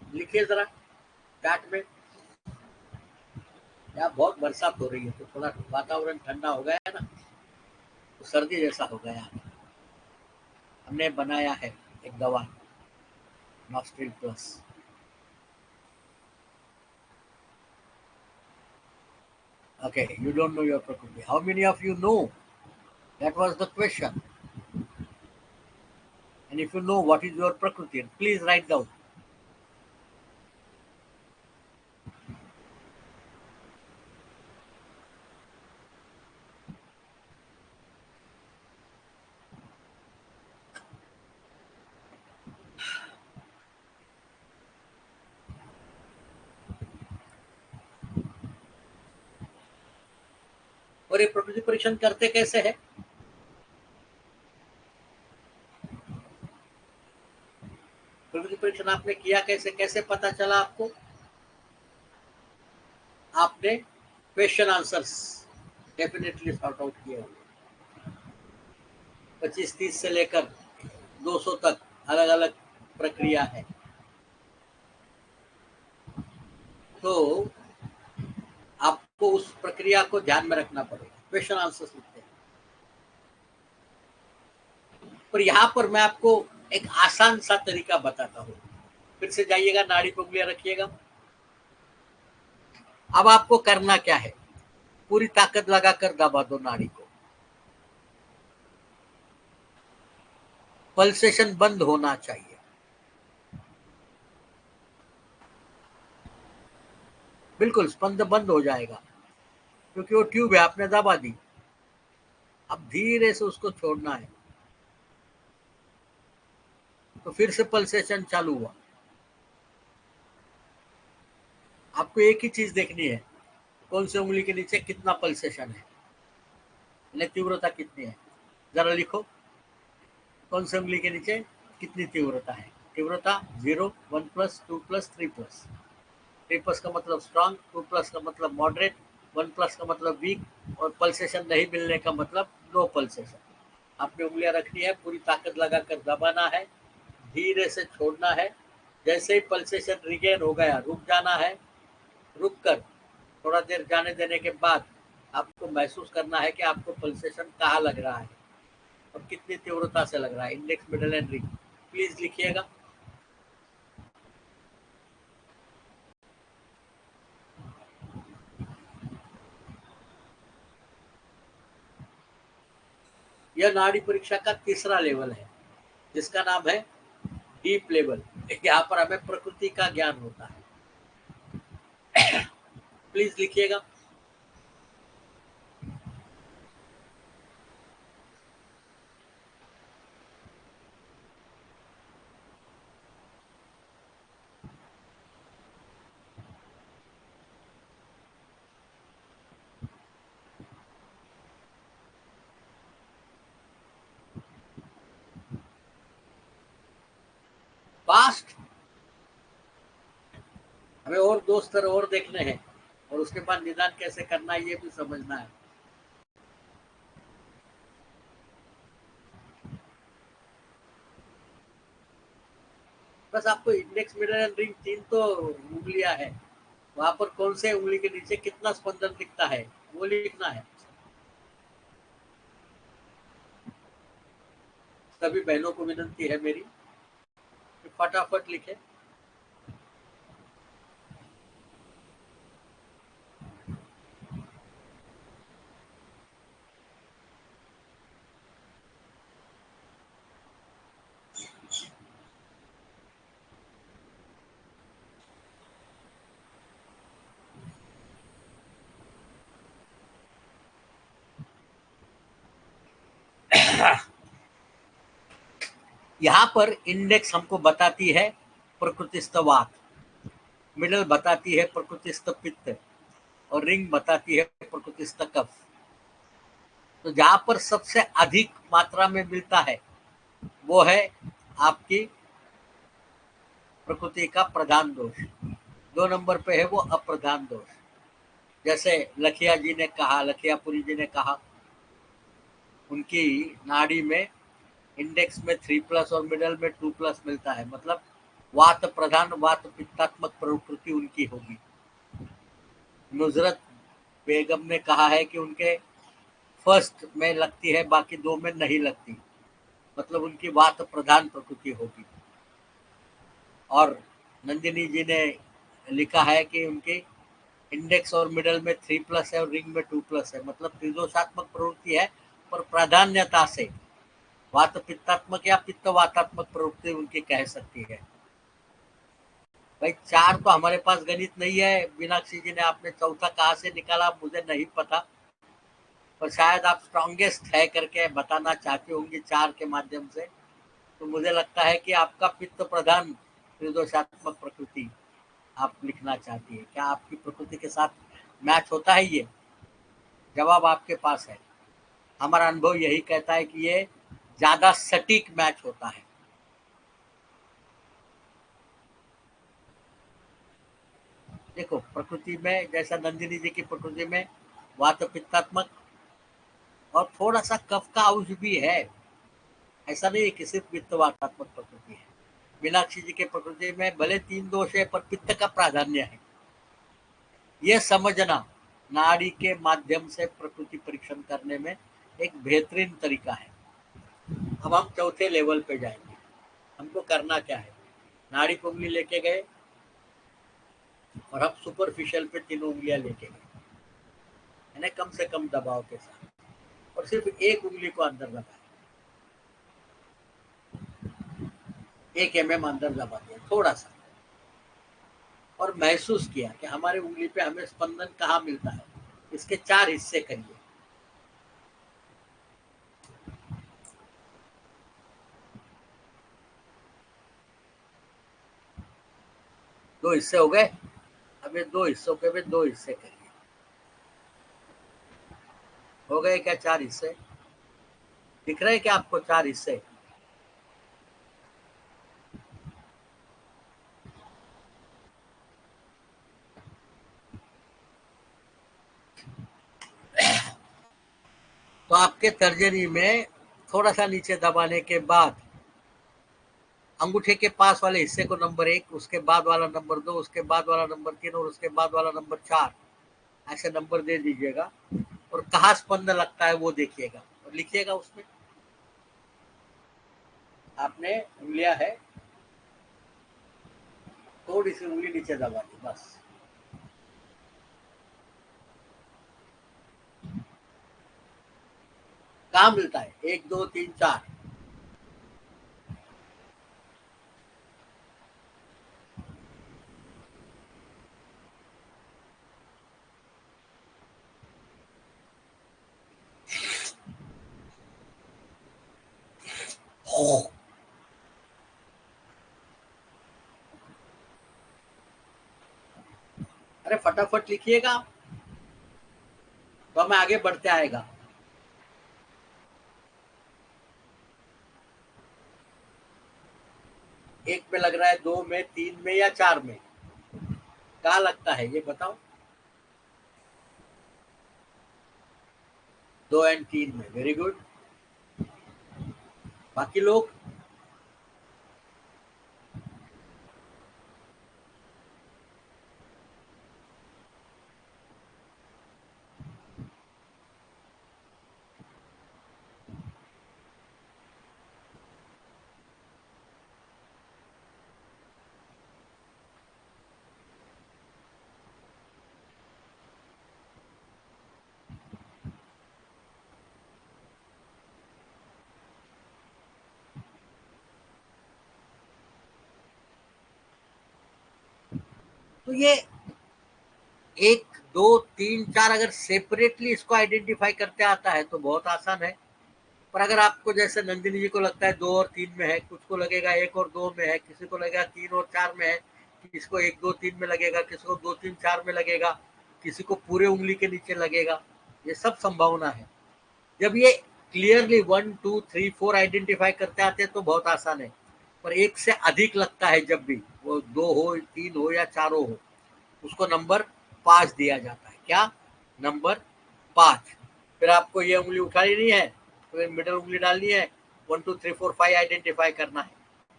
लिखिए जरा चैट में। या बहुत बरसात हो रही है तो थोड़ा वातावरण ठंडा हो गया है ना, तो सर्दी जैसा हो गया। हमने बनाया है एक दवा, nostril plus. Okay, you don't know your prakriti. How many of you know? That was the question. And if you know what is your prakriti, please write down. और ये प्रकृति परीक्षण करते कैसे है? प्रकृति परीक्षण आपने किया कैसे? कैसे पता चला आपको? आपने question answers definitely sort out किए होंगे। 25-30 से लेकर 200 तक अलग अलग प्रक्रिया है। तो आपको उस प्रक्रिया को ध्यान में रखना पड़ेगा। क्वेश्चन आंसर्स लिखते हैं। पर यहाँ पर मैं आपको एक आसान सा तरीका बताता हूँ। फिर से जाइएगा, नाड़ी पे उंगलियां रखिएगा, अब आपको करना क्या है, पूरी ताकत लगाकर दबा दो नाड़ी को, पल्सेशन बंद होना चाहिए। बिल्कुल स्पंद बंद हो जाएगा, क्योंकि वो ट्यूब है, आपने दबा दी। अब धीरे से उसको छोड़ना है, तो फिर से पल्सेशन चालू हुआ। आपको एक ही चीज देखनी है, कौन सी उंगली के नीचे कितना पल्सेशन है, तीव्रता कितनी है। जरा लिखो, कौन सी उंगली के नीचे कितनी तीव्रता है। तीव्रता 0, 1 प्लस, 2 प्लस, 3 प्लस। 3 प्लस का मतलब स्ट्रांग, 2 प्लस का मतलब मॉडरेट, 1 प्लस का मतलब वीक, और पल्सेशन नहीं मिलने का मतलब नो पल्सेशन। आपने उंगलियां रखनी है, पूरी ताकत लगाकर दबाना है, धीरे से छोड़ना है। जैसे ही पल्सेशन रिगेन हो गया, रुक जाना है। रुक कर थोड़ा देर जाने देने के बाद आपको महसूस करना है कि आपको पल्सेशन कहाँ लग रहा है और कितनी तीव्रता से लग रहा है। Index, middle and ring please लिखिएगा। यह नाड़ी परीक्षा का तीसरा लेवल है, जिसका नाम है डीप लेवल। यहाँ पर हमें प्रकृति का ज्ञान होता है। प्लीज लिखिएगा। फास्ट, हमें और 2 स्तर और देखने हैं, और उसके बाद निदान कैसे करना है ये भी समझना है। बस आपको इंडेक्स, मिडल एंड रिंग 3 तो उंगलियां है, वहां पर कौन से उंगली के नीचे कितना स्पंदन दिखता है वो लिखना है। सभी बहनों को विनंती है मेरी कि फटाफट लिखे। यहाँ पर इंडेक्स हमको बताती है प्रकृतिस्थ वात, मिडल बताती है प्रकृतिस्थ पित्त, और रिंग बताती है प्रकृतिस्थ कफ। तो जहां पर सबसे अधिक मात्रा में मिलता है वो है आपकी प्रकृति का प्रधान दोष। 2 नंबर पे है वो अप्रधान दोष। जैसे लखिया जी ने कहा, लखियापुरी जी ने कहा, उनकी नाड़ी में इंडेक्स में 3 प्लस और मिडल में 2 प्लस मिलता है, मतलब वात प्रधान, वात पित्तात्मक प्रकृति उनकी होगी। नुजरत बेगम ने कहा है कि उनके फर्स्ट में लगती है, बाकी 2 में नहीं लगती, मतलब उनकी वात प्रधान प्रकृति होगी। और नंदिनी जी ने लिखा है कि उनकी इंडेक्स और मिडल में 3 प्लस है और रिंग में 2 प्लस है, मतलब त्रिदोषात्मक प्रवृत्ति है, पर प्राधान्यता से वात पित्तात्मक या पित्त वातात्मक प्रवृत्ति उनकी कह सकती है। भाई 4 तो हमारे पास गणित नहीं है। मीनाक्षी जी ने आपने चौथा कहाँ से निकाला मुझे नहीं पता, पर शायद आप स्ट्रॉन्गेस्ट है करके बताना चाहती होंगी 4 के माध्यम से। तो मुझे लगता है कि आपका पित्त प्रधान त्रिदोषात्मक प्रकृति आप लिखना चाहती है। क्या आपकी प्रकृति के साथ मैच होता है ये? जवाब आपके पास है। हमारा अनुभव यही कहता है कि ये ज्यादा सटीक मैच होता है। देखो प्रकृति में, जैसा नंदिनी जी की प्रकृति में वात पित्तात्मक और थोड़ा सा कफ का अंश भी है, ऐसा नहीं है कि सिर्फ पित्त वातात्मक प्रकृति है। मीनाक्षी जी के प्रकृति में भले 3 दोष है पर पित्त का प्राधान्य है। यह समझना नाड़ी के माध्यम से प्रकृति परीक्षण करने में एक बेहतरीन तरीका है। अब हम चौथे लेवल पे जाएंगे। हमको करना क्या है, नाड़ी को उंगली लेके गए, और हम सुपरफिशियल पे 3 उंगलियां लेके गए, यानी कम से कम दबाव के साथ, और सिर्फ एक उंगली को अंदर दबाया, 1 mm अंदर दबा दिया थोड़ा सा, और महसूस किया कि हमारी उंगली पे हमें स्पंदन कहाँ मिलता है। इसके 4 हिस्से करिए। दो हिस्से हो गए। अब ये 2 हिस्सों के भी 2 हिस्से करिए। हो गए क्या 4 हिस्से? दिख रहे हैं क्या आपको 4 हिस्से? तो आपके तर्जनी में थोड़ा सा नीचे दबाने के बाद अंगूठे के पास वाले हिस्से को नंबर 1, उसके बाद वाला नंबर 2, उसके बाद वाला नंबर 3 और उसके बाद वाला नंबर 4, ऐसे नंबर दे दीजिएगा, और कहाँ स्पंदन लगता है वो देखिएगा और लिखिएगा उसमें। आपने उंगलियां है, थोड़ी सी उंगली नीचे दबा दी बस। कहाँ मिलता है? 1 2 3 4। अरे फटाफट लिखिएगा, तो हमें आगे बढ़ते आएगा। एक में लग रहा है, 2 में, 3 में या 4 में? कहाँ लगता है ये बताओ? 2 और 3 में। Very good. बाकी लोग? तो ये 1 2 3 4 अगर सेपरेटली इसको आइडेंटिफाई करते आता है तो बहुत आसान है। पर अगर आपको जैसे नंदिनी जी को लगता है 2 और 3 में है, कुछ को लगेगा 1 और 2 में है, किसी को लगेगा 3 और 4 में है, किसी को 1 2 3 में लगेगा, किसी को 2 3 4 में लगेगा, किसी को पूरे उंगली के नीचे लगेगा। ये सब संभावना है। जब ये क्लियरली 1 2 3 4 आइडेंटिफाई करते आते हैं तो बहुत आसान है। पर एक से अधिक लगता है, जब भी वो 2 हो, 3 हो या 4 हो, उसको नंबर 5 दिया जाता है। क्या? नंबर 5। फिर आपको ये उंगली उठानी नहीं है, फिर मिडल उंगली डालनी है, 1 2 3 4 5 आइडेंटिफाई करना है,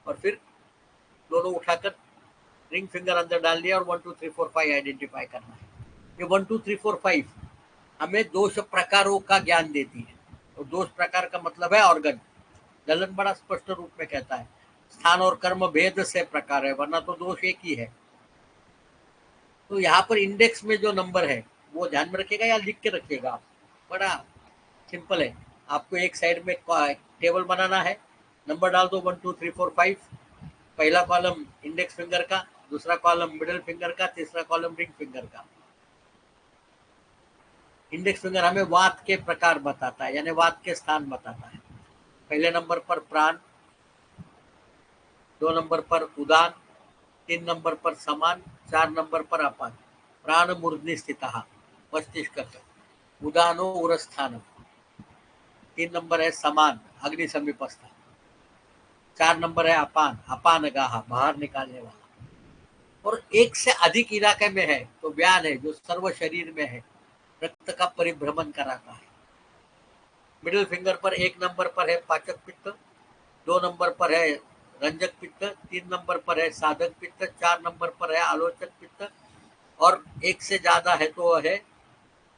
और फिर दोनों उठाकर रिंग फिंगर अंदर डाल दिया और 1 2 3 4 5 आइडेंटिफाई करना है। ये 1 2 3 4 5 हमें दोष प्रकारों का ज्ञान देती है। और दोष प्रकार का मतलब है ऑर्गन। ललन बड़ा स्पष्ट रूप में कहता है, स्थान और कर्म भेद से प्रकार है, वरना तो दोष एक ही है। तो यहाँ पर इंडेक्स में जो नंबर है वो ध्यान में रखिएगा या लिख के रखिएगा आप। बड़ा सिंपल है। आपको एक साइड में टेबल बनाना है, नंबर डाल दो 1 2 3 4 5। पहला कॉलम इंडेक्स फिंगर का, दूसरा कॉलम मिडिल फिंगर का, तीसरा कॉलम रिंग फिंगर का। इंडेक्स फिंगर हमें वात के प्रकार बताता है, यानी वात के स्थान बताता है। पहले नंबर पर प्राण, 2 नंबर पर उदान, 3 नंबर पर समान, 4 नंबर पर अपान। प्राण मूर्धनि स्थितः मस्तिष्क, उदानो उरस्थानम। 3 नंबर है समान, अग्नि समीपस्थ। 4 नंबर है अपान, अपान गाह, बाहर निकालने वाला। और एक से अधिक इलाके में है तो व्यान है, जो सर्व शरीर में है, रक्त का परिभ्रमण कराता है। मिडिल फिंगर पर 1 नंबर पर है पाचक पित्त, 2 नंबर पर है रंजक पित्त, 3 नंबर पर है साधक पित्त, 4 नंबर पर है आलोचक पित्त, और एक से ज्यादा है तो है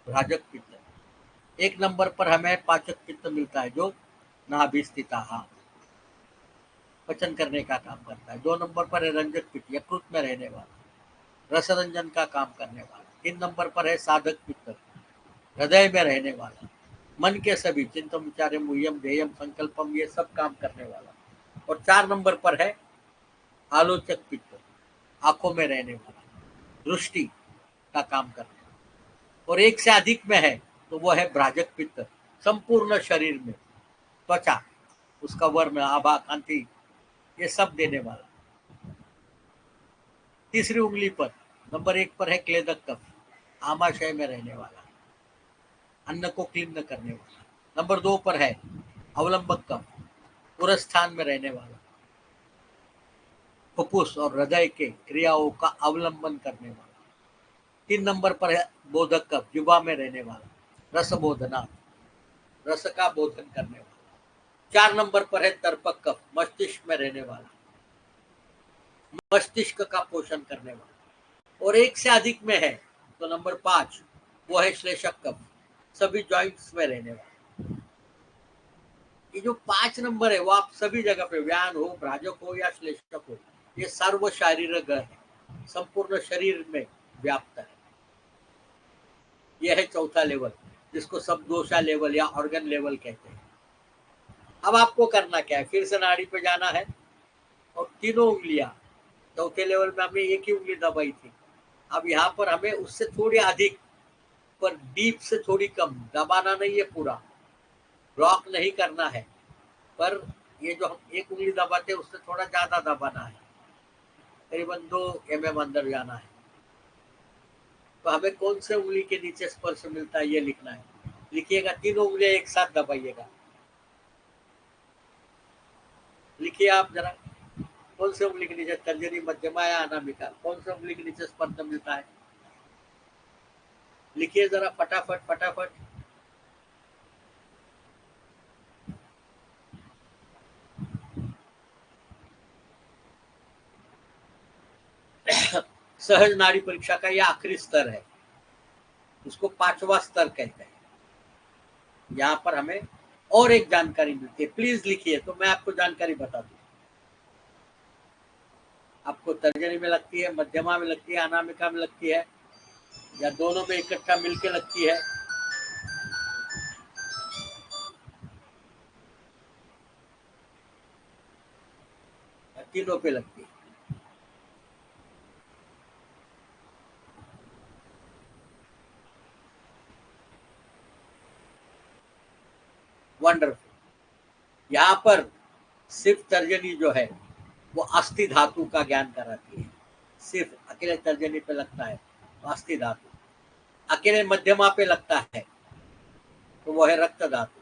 भ्राजक पित्त। 1 नंबर पर हमें पाचक पित्त मिलता है, जो नाभि स्थित पचन करने का काम करता है। 2 नंबर पर है रंजक पित्त, यकृत में रहने वाला। रसरंजन का काम करने वाला। 3 नंबर पर है साधक पित्त, हृदय में रहने वाला, मन के सभी चिंतन विचार मुह्यम ध्येयम संकल्पम ये सब काम करने वाला। और 4 नंबर पर है आलोचक पित्त, आंखों में रहने वाला, दृष्टि का काम करने वाला। और एक से अधिक में है तो वो है भ्राजक पित्त, संपूर्ण शरीर में त्वचा, उसका वर्ण, आभा, कांति ये सब देने वाला। तीसरी उंगली पर नंबर 1 पर है क्लेदक कफ, आमाशय में रहने वाला, अन्न को क्लीन करने वाला। नंबर 2 पर है अवलंबक कफ, पुरस्थान में रहने वाला, फुफ्फुस और हृदय के क्रियाओं का अवलंबन करने वाला। 3 नंबर पर है बोधक कफ, जिह्वा में रहने वाला, रस बोधना, रस का बोधन करने वाला। 4 नंबर पर है तर्पक कफ, मस्तिष्क में रहने वाला, मस्तिष्क का पोषण करने वाला। और एक से अधिक में है तो नंबर 5 वो है श्लेषक कफ, सभी जॉइंट्स में रहने वाला। ये जो 5 नंबर है वो आप सभी जगह पे, व्यान हो, भ्राजक हो या श्लेषक हो, ये सर्व शारीरिक ग्रह है, संपूर्ण शरीर में व्याप्त है। यह है चौथा लेवल, जिसको सबदोषा लेवल या ऑर्गन लेवल कहते हैं। अब आपको करना क्या है, फिर से नाड़ी पे जाना है और तीनों उंगलियां, चौथे लेवल में हमने एक ही उंगली दबाई थी, अब यहाँ पर हमें उससे थोड़ी अधिक, पर डीप से थोड़ी कम, दबाना नहीं है पूरा, ब्लॉक नहीं करना है, पर ये जो हम एक उंगली दबाते हैं उससे थोड़ा ज्यादा दबाना है, करीबन 2 mm अंदर जाना है। तो हमें कौन से उंगली के नीचे स्पर्श मिलता है ये लिखना है। लिखिएगा, तीनों उंगलियां एक साथ दबाइएगा। लिखिए आप जरा, कौन से उंगली के नीचे, तर्जनी, मध्यमा या अनामिका, कौन से उंगली के नीचे स्पर्श मिलता है? लिखिए जरा फटाफट फटाफट। सहज नाड़ी परीक्षा का यह आखिरी स्तर है, उसको 5वां स्तर कहते हैं। यहाँ पर हमें और एक जानकारी मिलती है, प्लीज लिखिए तो मैं आपको जानकारी बता दूं। आपको तर्जनी में लगती है, मध्यमा में लगती है, अनामिका में लगती है, या दोनों में इकट्ठा मिलके लगती है? तीनों पे लगती है। वंडरफुल। यहाँ पर सिर्फ तर्जनी जो है वो अस्थि धातु का ज्ञान कराती है, सिर्फ अकेले तर्जनी पे लगता है तो अस्थि धातु, अकेले मध्यमा पे लगता है तो वो है रक्त धातु,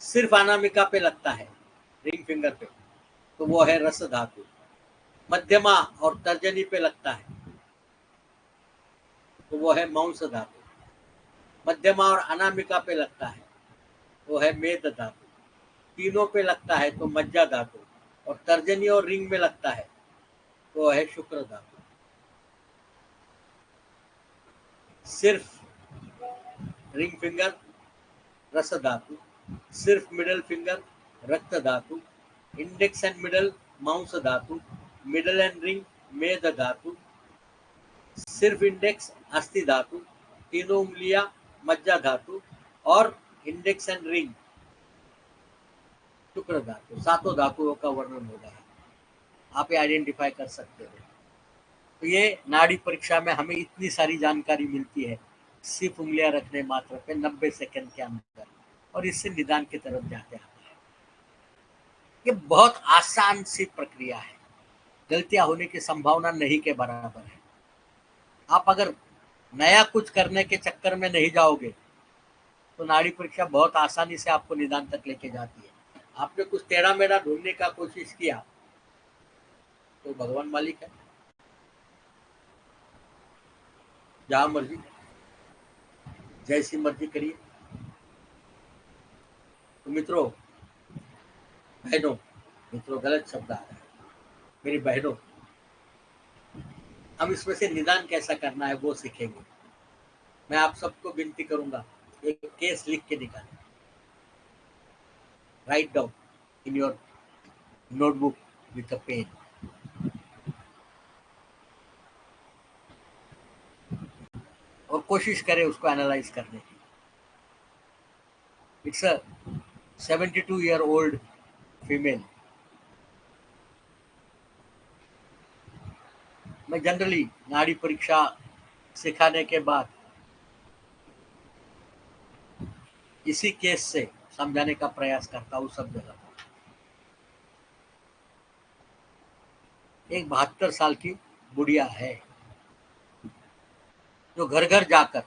सिर्फ अनामिका पे लगता है, रिंग फिंगर पे, तो वो है रस धातु, मध्यमा और तर्जनी पे लगता है तो वो है मांस धातु, मध्यमा और अनामिका पे लगता है वो है मेद धातु, तीनों पे लगता है तो मज्जा धातु, और तर्जनी और रिंग में लगता है तो है शुक्र धातु। सिर्फ रिंग फिंगर रस धातु, सिर्फ मिडल फिंगर रक्त धातु, इंडेक्स एंड मिडल मांस धातु, मिडल एंड रिंग मेद धातु, सिर्फ इंडेक्स अस्थि धातु, तीनों उंगलियां मज्जा धातु, और इंडेक्स एंड रिंग शुक्र धातु। 7 धातुओं का वर्णन हो गया, आप ये आइडेंटिफाई कर सकते हो। तो ये नाड़ी परीक्षा में हमें इतनी सारी जानकारी मिलती है सिर्फ उंगलियां रखने मात्र पे 90 सेकंड के अंदर, और इससे निदान की तरफ जाते हैं। ये बहुत आसान सी प्रक्रिया है, गलतियां होने की संभावना नहीं के बराबर है। आप अगर नया कुछ करने के चक्कर में नहीं जाओगे तो नाड़ी परीक्षा बहुत आसानी से आपको निदान तक लेके जाती है। आपने कुछ टेढ़ा मेढ़ा ढूंढने का कोशिश किया तो भगवान मालिक है, जहां मर्जी जैसी मर्जी करिए। तो मित्रों, बहनों, मित्रों गलत शब्द आ रहा है, मेरी बहनों, हम इसमें से निदान कैसा करना है वो सीखेंगे। मैं आप सबको विनती करूंगा, एक केस लिख के निकालें, write down in your notebook with a pen. कोशिश करें उसको एनालाइज करने की। It's a 72-year-old female. मैं जनरली नाड़ी परीक्षा सिखाने के बाद इसी केस से समझाने का प्रयास करता हूँ सब जगह। एक 72 साल की बुढ़िया है जो घर घर जाकर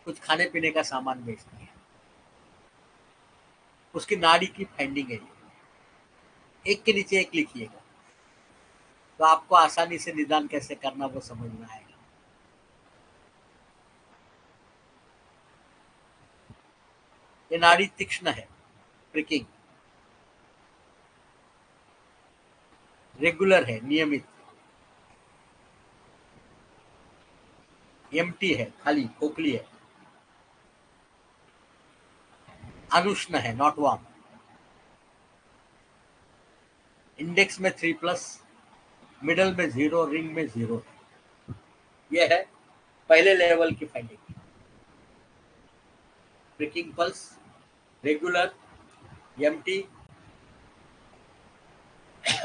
कुछ खाने पीने का सामान बेचती है। उसकी नाड़ी की फाइंडिंग है, एक के नीचे एक लिखिएगा तो आपको आसानी से निदान कैसे करना वो समझ में आएगा। ये नाड़ी तीक्ष्ण है, प्रिकिंग, रेगुलर है, नियमित, एम्प्टी है, खाली खोखली है, अनुष्ण है, नॉट वार्म, इंडेक्स में 3+, मिडल में 0, रिंग में 0 है। यह है पहले लेवल की finding. Pricking pulse, regular, empty,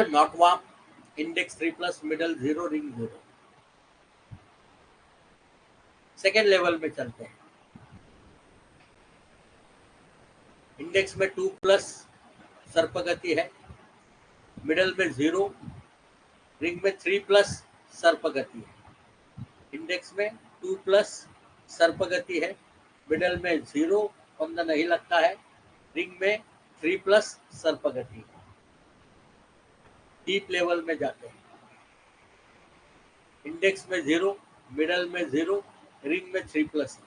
not warm, index 3+, middle 0, ring 0। Second level में चलते हैं। इंडेक्स में 2+, सर्पगति है, मिडल में 0, रिंग में 3+, सर्पगति है। इंडेक्स में 2+, सर्पगति है, मिडल में 0, फंदा नहीं लगता है, रिंग में 3+, सर्पगति है। डीप लेवल में जाते हैं। इंडेक्स में 0, मिडल में 0, रिंग में 3+ है।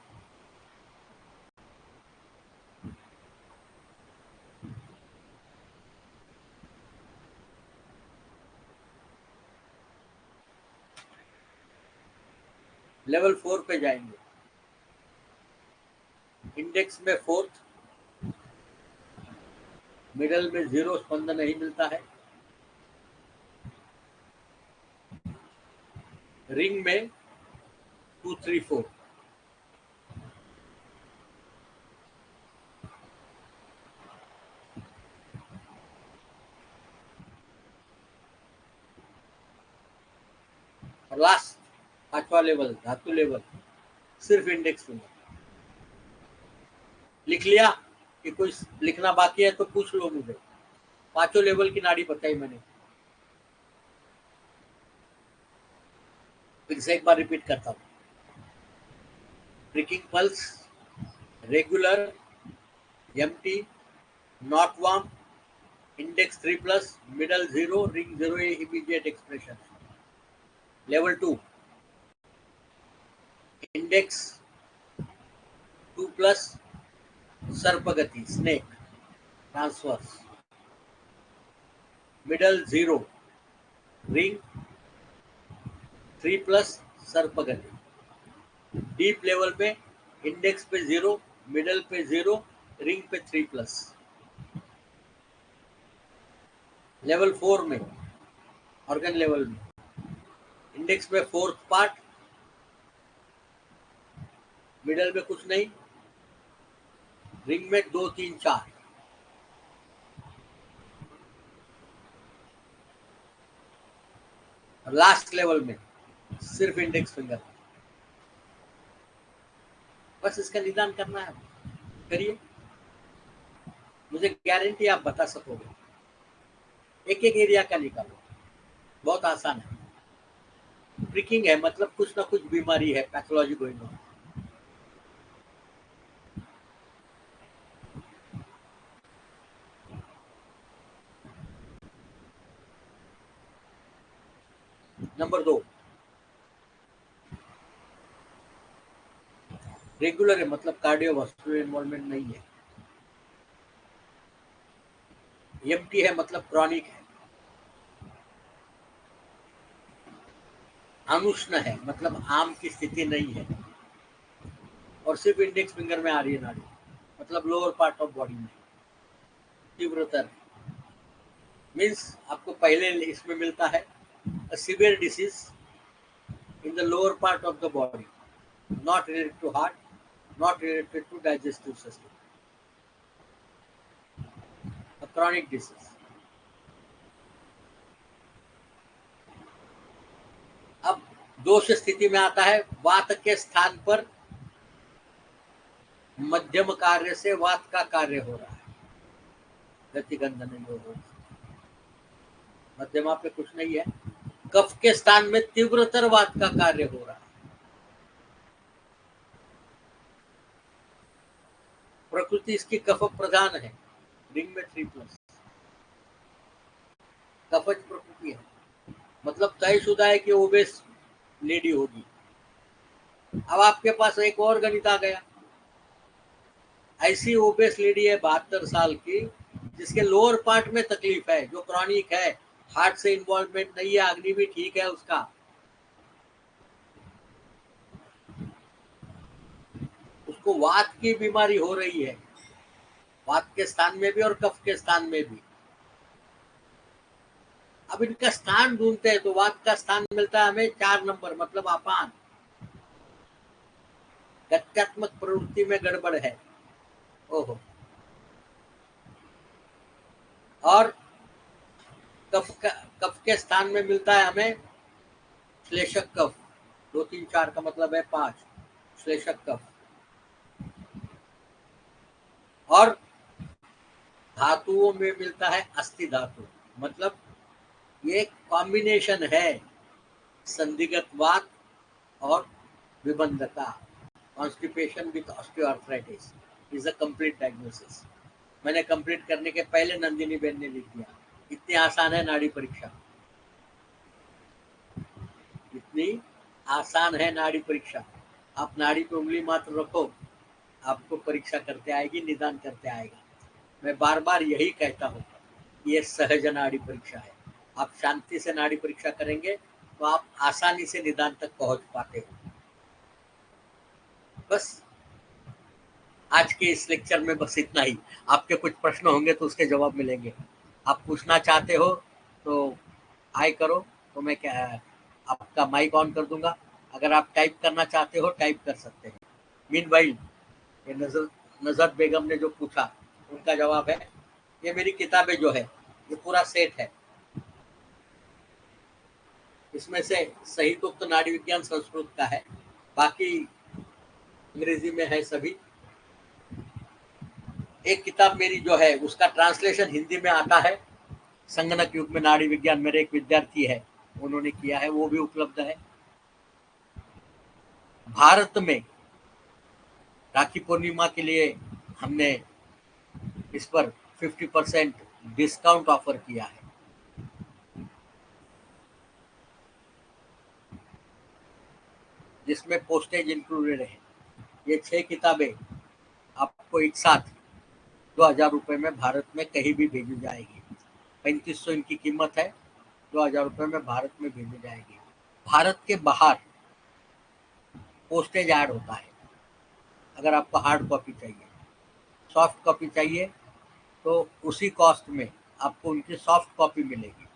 लेवल 4 पे जाएंगे। इंडेक्स में 4th, मिडल में 0, स्पंदन नहीं मिलता है, रिंग में 2, 3, 4। और लास्ट 5वां लेवल, धातु लेवल, सिर्फ इंडेक्स फिंगर। लिख लिया कि कुछ लिखना बाकी है तो पूछ लो मुझे। 5 लेवल की नाड़ी बताई मैंने। फिर से एक बार रिपीट करता हूँ। Pricking pulse, regular, empty, not warm, index 3+, middle 0, ring 0, ये इमीडिएट एक्सप्रेशन है। लेवल 2, इंडेक्स 2+, सर्पगति, स्नेक, ट्रांसवर्स, मिडल 0, रिंग 3+, सर्पगति। डीप लेवल पे इंडेक्स पे 0, मिडल पे 0, रिंग पे 3+। लेवल 4 में, ऑर्गन लेवल में, इंडेक्स में 4th पार्ट, मिडल में कुछ नहीं, रिंग में 2, 3, 4। लास्ट लेवल में सिर्फ इंडेक्स फिंगर। बस इसका निदान करना है, करिए, मुझे गारंटी आप बता सकोगे। एक एक एरिया का निकालो, बहुत आसान है। प्रिकिंग है मतलब कुछ ना कुछ बीमारी है, pathology going on. Number 2, regular है मतलब कार्डियोवास्कुलर इन्वॉल्वमेंट नहीं है। एम्प्टी है मतलब क्रॉनिक है। अनुष्ण है मतलब आम की स्थिति नहीं है, और सिर्फ इंडेक्स फिंगर में आ रही है नाड़ी, मतलब लोअर पार्ट ऑफ बॉडी में। तीव्रतर मीन्स आपको पहले इसमें मिलता है severe disease in the lower part of the body, not related to heart, not related to digestive system, a chronic disease. अब दोष स्थिति में आता है, वात के स्थान पर मध्यम कार्य से वात का कार्य हो रहा है, गतिगंध नहीं हो रहा, मध्यमा पे कुछ नहीं है। कफ के स्थान में तीव्रतर वात का कार्य हो रहा है। प्रकृति इसकी कफ प्रधान है, रिंग में 3+, कफज प्रकृति है, मतलब तयशुदा है कि ओबेस लेडी होगी। अब आपके पास एक और गणित आ गया, ऐसी ओबेस लेडी है 72 साल की, जिसके लोअर पार्ट में तकलीफ है, जो क्रॉनिक है, हार्ट से इन्वॉल्वमेंट नहीं है, अग्नि भी ठीक है उसका, उसको वात की बीमारी हो रही है, वात के स्थान में भी और कफ के स्थान में भी। अब इनका स्थान ढूंढते हैं तो वात का स्थान मिलता है हमें 4 नंबर, मतलब अपान। गत्यात्मक प्रवृत्ति में गड़बड़ है, ओहो। और कफ के स्थान में मिलता है हमें श्लेषक कफ, 2 3 4 का मतलब है 5, श्लेषक कफ। और धातुओं में मिलता है अस्थि धातु, मतलब ये कॉम्बिनेशन है संधिगत वात और विबंधता, constipation with osteoarthritis is a complete diagnosis. मैंने कंप्लीट करने के पहले नंदिनी बेन ने लिख दिया, इतनी आसान है नाड़ी परीक्षा, इतनी आसान है नाड़ी परीक्षा। आप नाड़ी पे उंगली मात्र रखो, आपको परीक्षा करते आएगी, निदान करते आएगा। मैं बार बार यही कहता हूँ, ये सहज नाड़ी परीक्षा है। आप शांति से नाड़ी परीक्षा करेंगे तो आप आसानी से निदान तक पहुंच पाते हो। बस आज के इस लेक्चर में बस इतना ही। आपके कुछ प्रश्न होंगे तो उसके जवाब मिलेंगे। आप पूछना चाहते हो तो हाय करो, तो मैं क्या आपका माइक ऑन कर दूंगा। अगर आप टाइप करना चाहते हो टाइप कर सकते हैं। मीनवाइल ये नजर बेगम ने जो पूछा उनका जवाब है, ये मेरी किताबें जो है ये पूरा सेट है, इसमें से सही तो नाड़ी विज्ञान संस्कृत का है, बाकी अंग्रेजी में है सभी। एक किताब मेरी जो है उसका ट्रांसलेशन हिंदी में आता है, संगणक युग में नाड़ी विज्ञान, मेरे एक विद्यार्थी है उन्होंने किया है, वो भी उपलब्ध है। भारत में राखी पूर्णिमा के लिए हमने इस पर 50% डिस्काउंट ऑफर किया है। जिसमें पोस्टेज इंक्लूडेड है। ये 6 किताबें आपको एक साथ 2000 रुपये में भारत में कहीं भी भेजी जाएगी। 3500 इनकी कीमत है, 2000 रुपये में भारत में भेजी जाएगी। भारत के बाहर पोस्टेज ऐड होता है। अगर आपको हार्ड कॉपी चाहिए, सॉफ्ट कॉपी चाहिए तो उसी कॉस्ट में आपको उनकी सॉफ्ट कॉपी मिलेगी।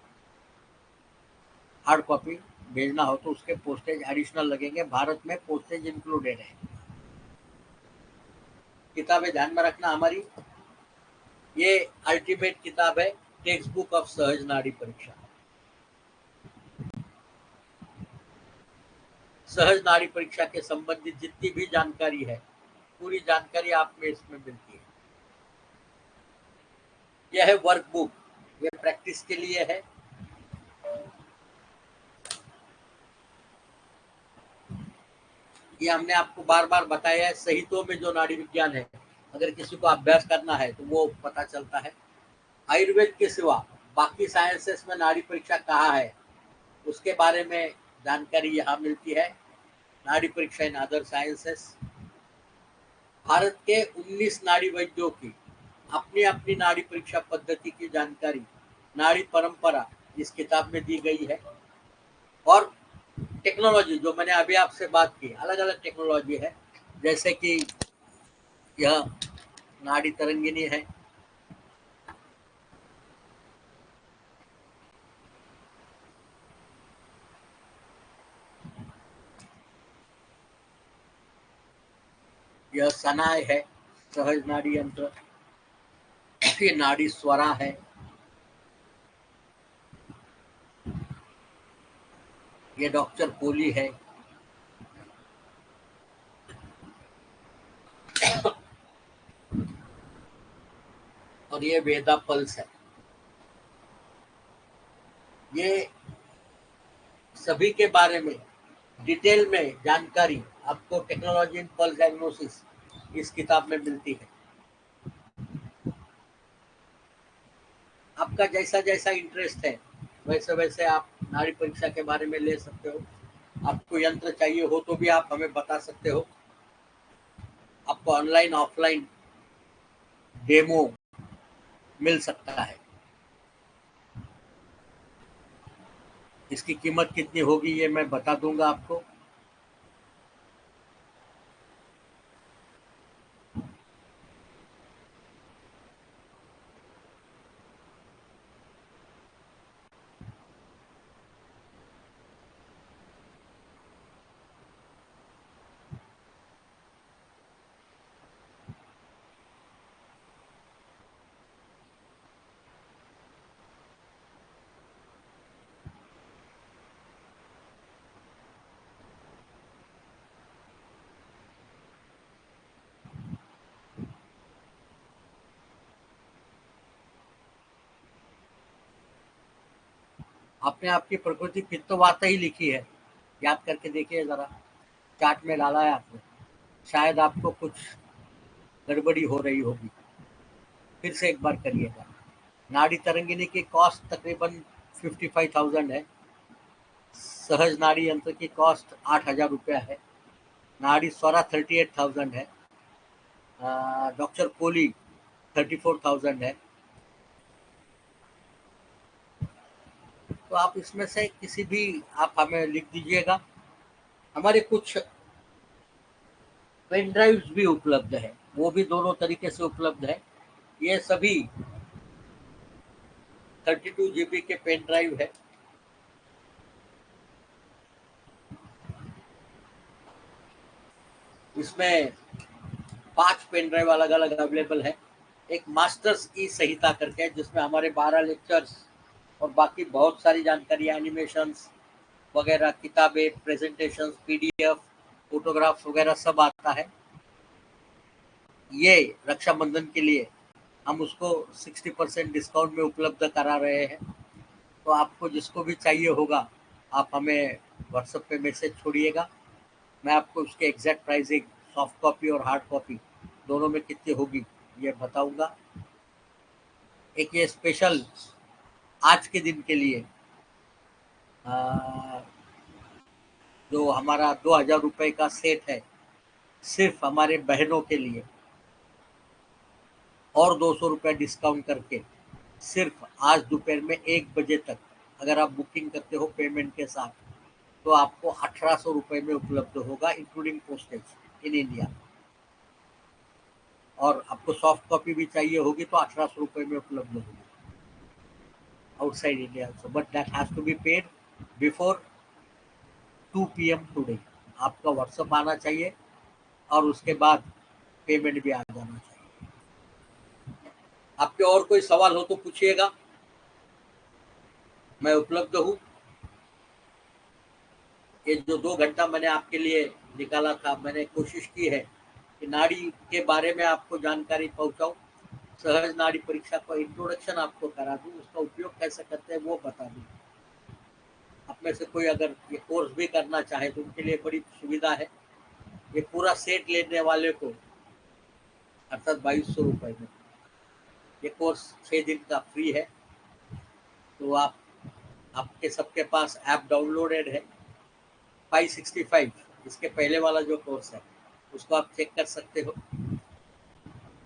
हार्ड कॉपी भेजना हो तो उसके पोस्टेज एडिशनल लगेंगे, भारत में पोस्टेज इंक्लूडेड है। किताबें ध्यान में रखना हमारी, ये अल्टीमेट किताब है, टेक्स्ट बुक ऑफ सहज नाड़ी परीक्षा। सहज नाड़ी परीक्षा के संबंधित जितनी भी जानकारी है, पूरी जानकारी आप में इसमें मिलती है। यह है वर्कबुक, यह प्रैक्टिस के लिए है। ये हमने आपको बार बार बताया है, सहितों में जो नाड़ी विज्ञान है, अगर किसी को अभ्यास करना है तो वो पता चलता है। आयुर्वेद के सिवा बाकी साइंसेस में नाड़ी परीक्षा कहाँ है, उसके बारे में जानकारी यहाँ मिलती है। नाड़ी परीक्षा इन अदर साइंसेस। भारत के 19 नाड़ी वैद्यों की अपनी अपनी नाड़ी परीक्षा पद्धति की जानकारी नाड़ी परंपरा इस किताब में दी गई है। और टेक्नोलॉजी जो मैंने अभी आपसे बात की, अलग अलग टेक्नोलॉजी है, जैसे कि यह नाड़ी तरंगिनी है, यह सनाय है, सहज नाड़ी यंत्र। ये नाड़ी स्वरा है। ये डॉक्टर कोली है। और ये वेदा पल्स है। ये सभी के बारे में डिटेल में जानकारी आपको टेक्नोलॉजी इन पल्स डायग्नोसिस इस किताब में मिलती है। आपका जैसा जैसा इंटरेस्ट है वैसे वैसे आप नाड़ी परीक्षा के बारे में ले सकते हो। आपको यंत्र चाहिए हो तो भी आप हमें बता सकते हो। आपको ऑनलाइन ऑफलाइन डेमो मिल सकता है। इसकी कीमत कितनी होगी ये मैं बता दूंगा आपको। आपने आपकी प्रकृति पित्तवाता ही लिखी है, याद करके देखिए जरा। चार्ट में डाला है आपने, शायद आपको कुछ गड़बड़ी हो रही होगी। फिर से एक बार करिएगा। नाड़ी तरंगिनी की कॉस्ट तकरीबन 55,000 है। सहज नाड़ी यंत्र की कॉस्ट 8,000 रुपया है। नाड़ी स्वरा 38,000 है। डॉक्टर कोली 34,000 है। तो आप इसमें से किसी भी आप हमें लिख दीजिएगा। हमारे कुछ पेन ड्राइव्स भी उपलब्ध है, वो भी दोनों तरीके से उपलब्ध है। ये सभी 32 GB के पेन ड्राइव है। इसमें 5 पेन ड्राइव अलग अलग अवेलेबल है। एक मास्टर्स की संहिता करके है जिसमें हमारे 12 लेक्चर्स और बाकी बहुत सारी जानकारी, एनिमेशंस वगैरह, किताबें, प्रेजेंटेशंस, पीडीएफ, फोटोग्राफ्स वगैरह सब आता है। ये रक्षाबंधन के लिए हम उसको 60% डिस्काउंट में उपलब्ध करा रहे हैं। तो आपको जिसको भी चाहिए होगा आप हमें व्हाट्सएप पे मैसेज छोड़िएगा। मैं आपको उसके एग्जैक्ट प्राइसिंग, सॉफ्ट कॉपी और हार्ड कॉपी दोनों में कितनी होगी ये बताऊंगा। एक ये स्पेशल आज के दिन के लिए जो हमारा 2,000 रुपये का सेट है, सिर्फ हमारे बहनों के लिए, और 200 रुपये डिस्काउंट करके सिर्फ आज दोपहर में 1 बजे तक अगर आप बुकिंग करते हो पेमेंट के साथ तो आपको 1,800 रुपये में उपलब्ध होगा, इंक्लूडिंग पोस्टेज इन इंडिया। और आपको सॉफ्ट कॉपी भी चाहिए होगी तो 1,800 रुपये में उपलब्ध होगी outside India also, but that has to be paid before 2 PM today. आपका व्हाट्सएप आना चाहिए और उसके बाद पेमेंट भी आ जाना चाहिए। आपके और कोई सवाल हो तो पूछिएगा, मैं उपलब्ध हूँ। ये जो 2 घंटा मैंने आपके लिए निकाला था, मैंने कोशिश की है कि नाड़ी के बारे में आपको जानकारी पहुंचाऊं, सहज नाड़ी परीक्षा का इंट्रोडक्शन आपको करा दूं, उसका उपयोग कैसे करते हैं वो बता दूं। आप में से कोई अगर ये कोर्स भी करना चाहे तो उनके लिए बड़ी सुविधा है। ये पूरा सेट लेने वाले को अर्थात 2,200 रुपये में ये कोर्स 6 दिन का फ्री है। तो आपके सबके पास ऐप डाउनलोडेड है 565, इसके पहले वाला जो कोर्स है उसको आप चेक कर सकते हो।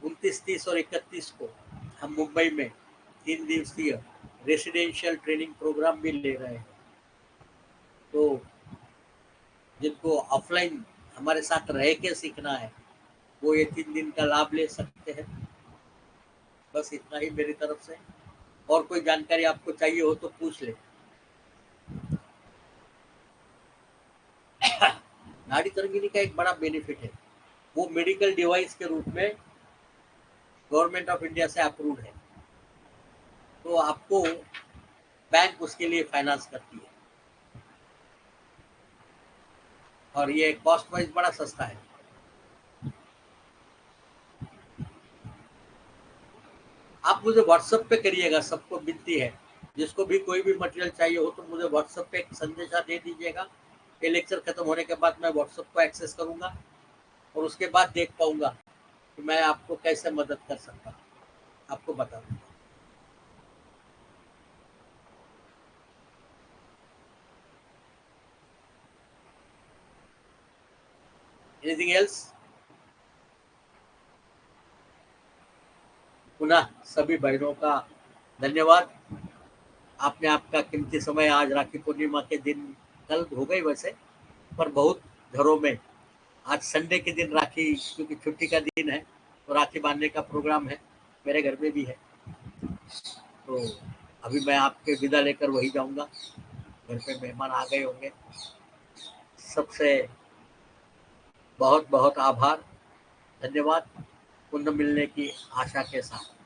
29, 30 और 31 को हम मुंबई में 3 दिवसीय रेसिडेंशियल ट्रेनिंग प्रोग्राम भी ले रहे हैं। तो जिनको ऑफलाइन हमारे साथ रह के सीखना है वो ये 3 दिन का लाभ ले सकते हैं। बस इतना ही मेरी तरफ से। और कोई जानकारी आपको चाहिए हो तो पूछ ले। नाड़ी तरंगिनी का एक बड़ा बेनिफिट है, वो मेडिकल डिवाइस के रूप में गवर्नमेंट ऑफ इंडिया से अप्रूव्ड है, तो आपको बैंक उसके लिए फाइनेंस करती है, और ये कॉस्ट वाइज बड़ा सस्ता है। आप मुझे व्हाट्सएप पे करिएगा, सबको मिलती है, जिसको भी कोई भी मटेरियल चाहिए हो तो मुझे व्हाट्सएप पे एक संदेशा दे दीजिएगा। ये लेक्चर खत्म होने के बाद मैं व्हाट्सएप को एक्सेस करूंगा और उसके बाद देख पाऊंगा कि मैं आपको कैसे मदद कर सकता हूँ, आपको बता दूंगा। Anything else? पुनः सभी बहनों का धन्यवाद। आपने आपका कीमती समय, आज राखी पूर्णिमा के दिन, कल हो गई वैसे, पर बहुत घरों में आज संडे के दिन राखी, क्योंकि छुट्टी का दिन है, तो राखी बांधने का प्रोग्राम है, मेरे घर में भी है। तो अभी मैं आपके विदा लेकर वही जाऊंगा, घर पे मेहमान आ गए होंगे। सबसे बहुत बहुत आभार, धन्यवाद। पुनः मिलने की आशा के साथ।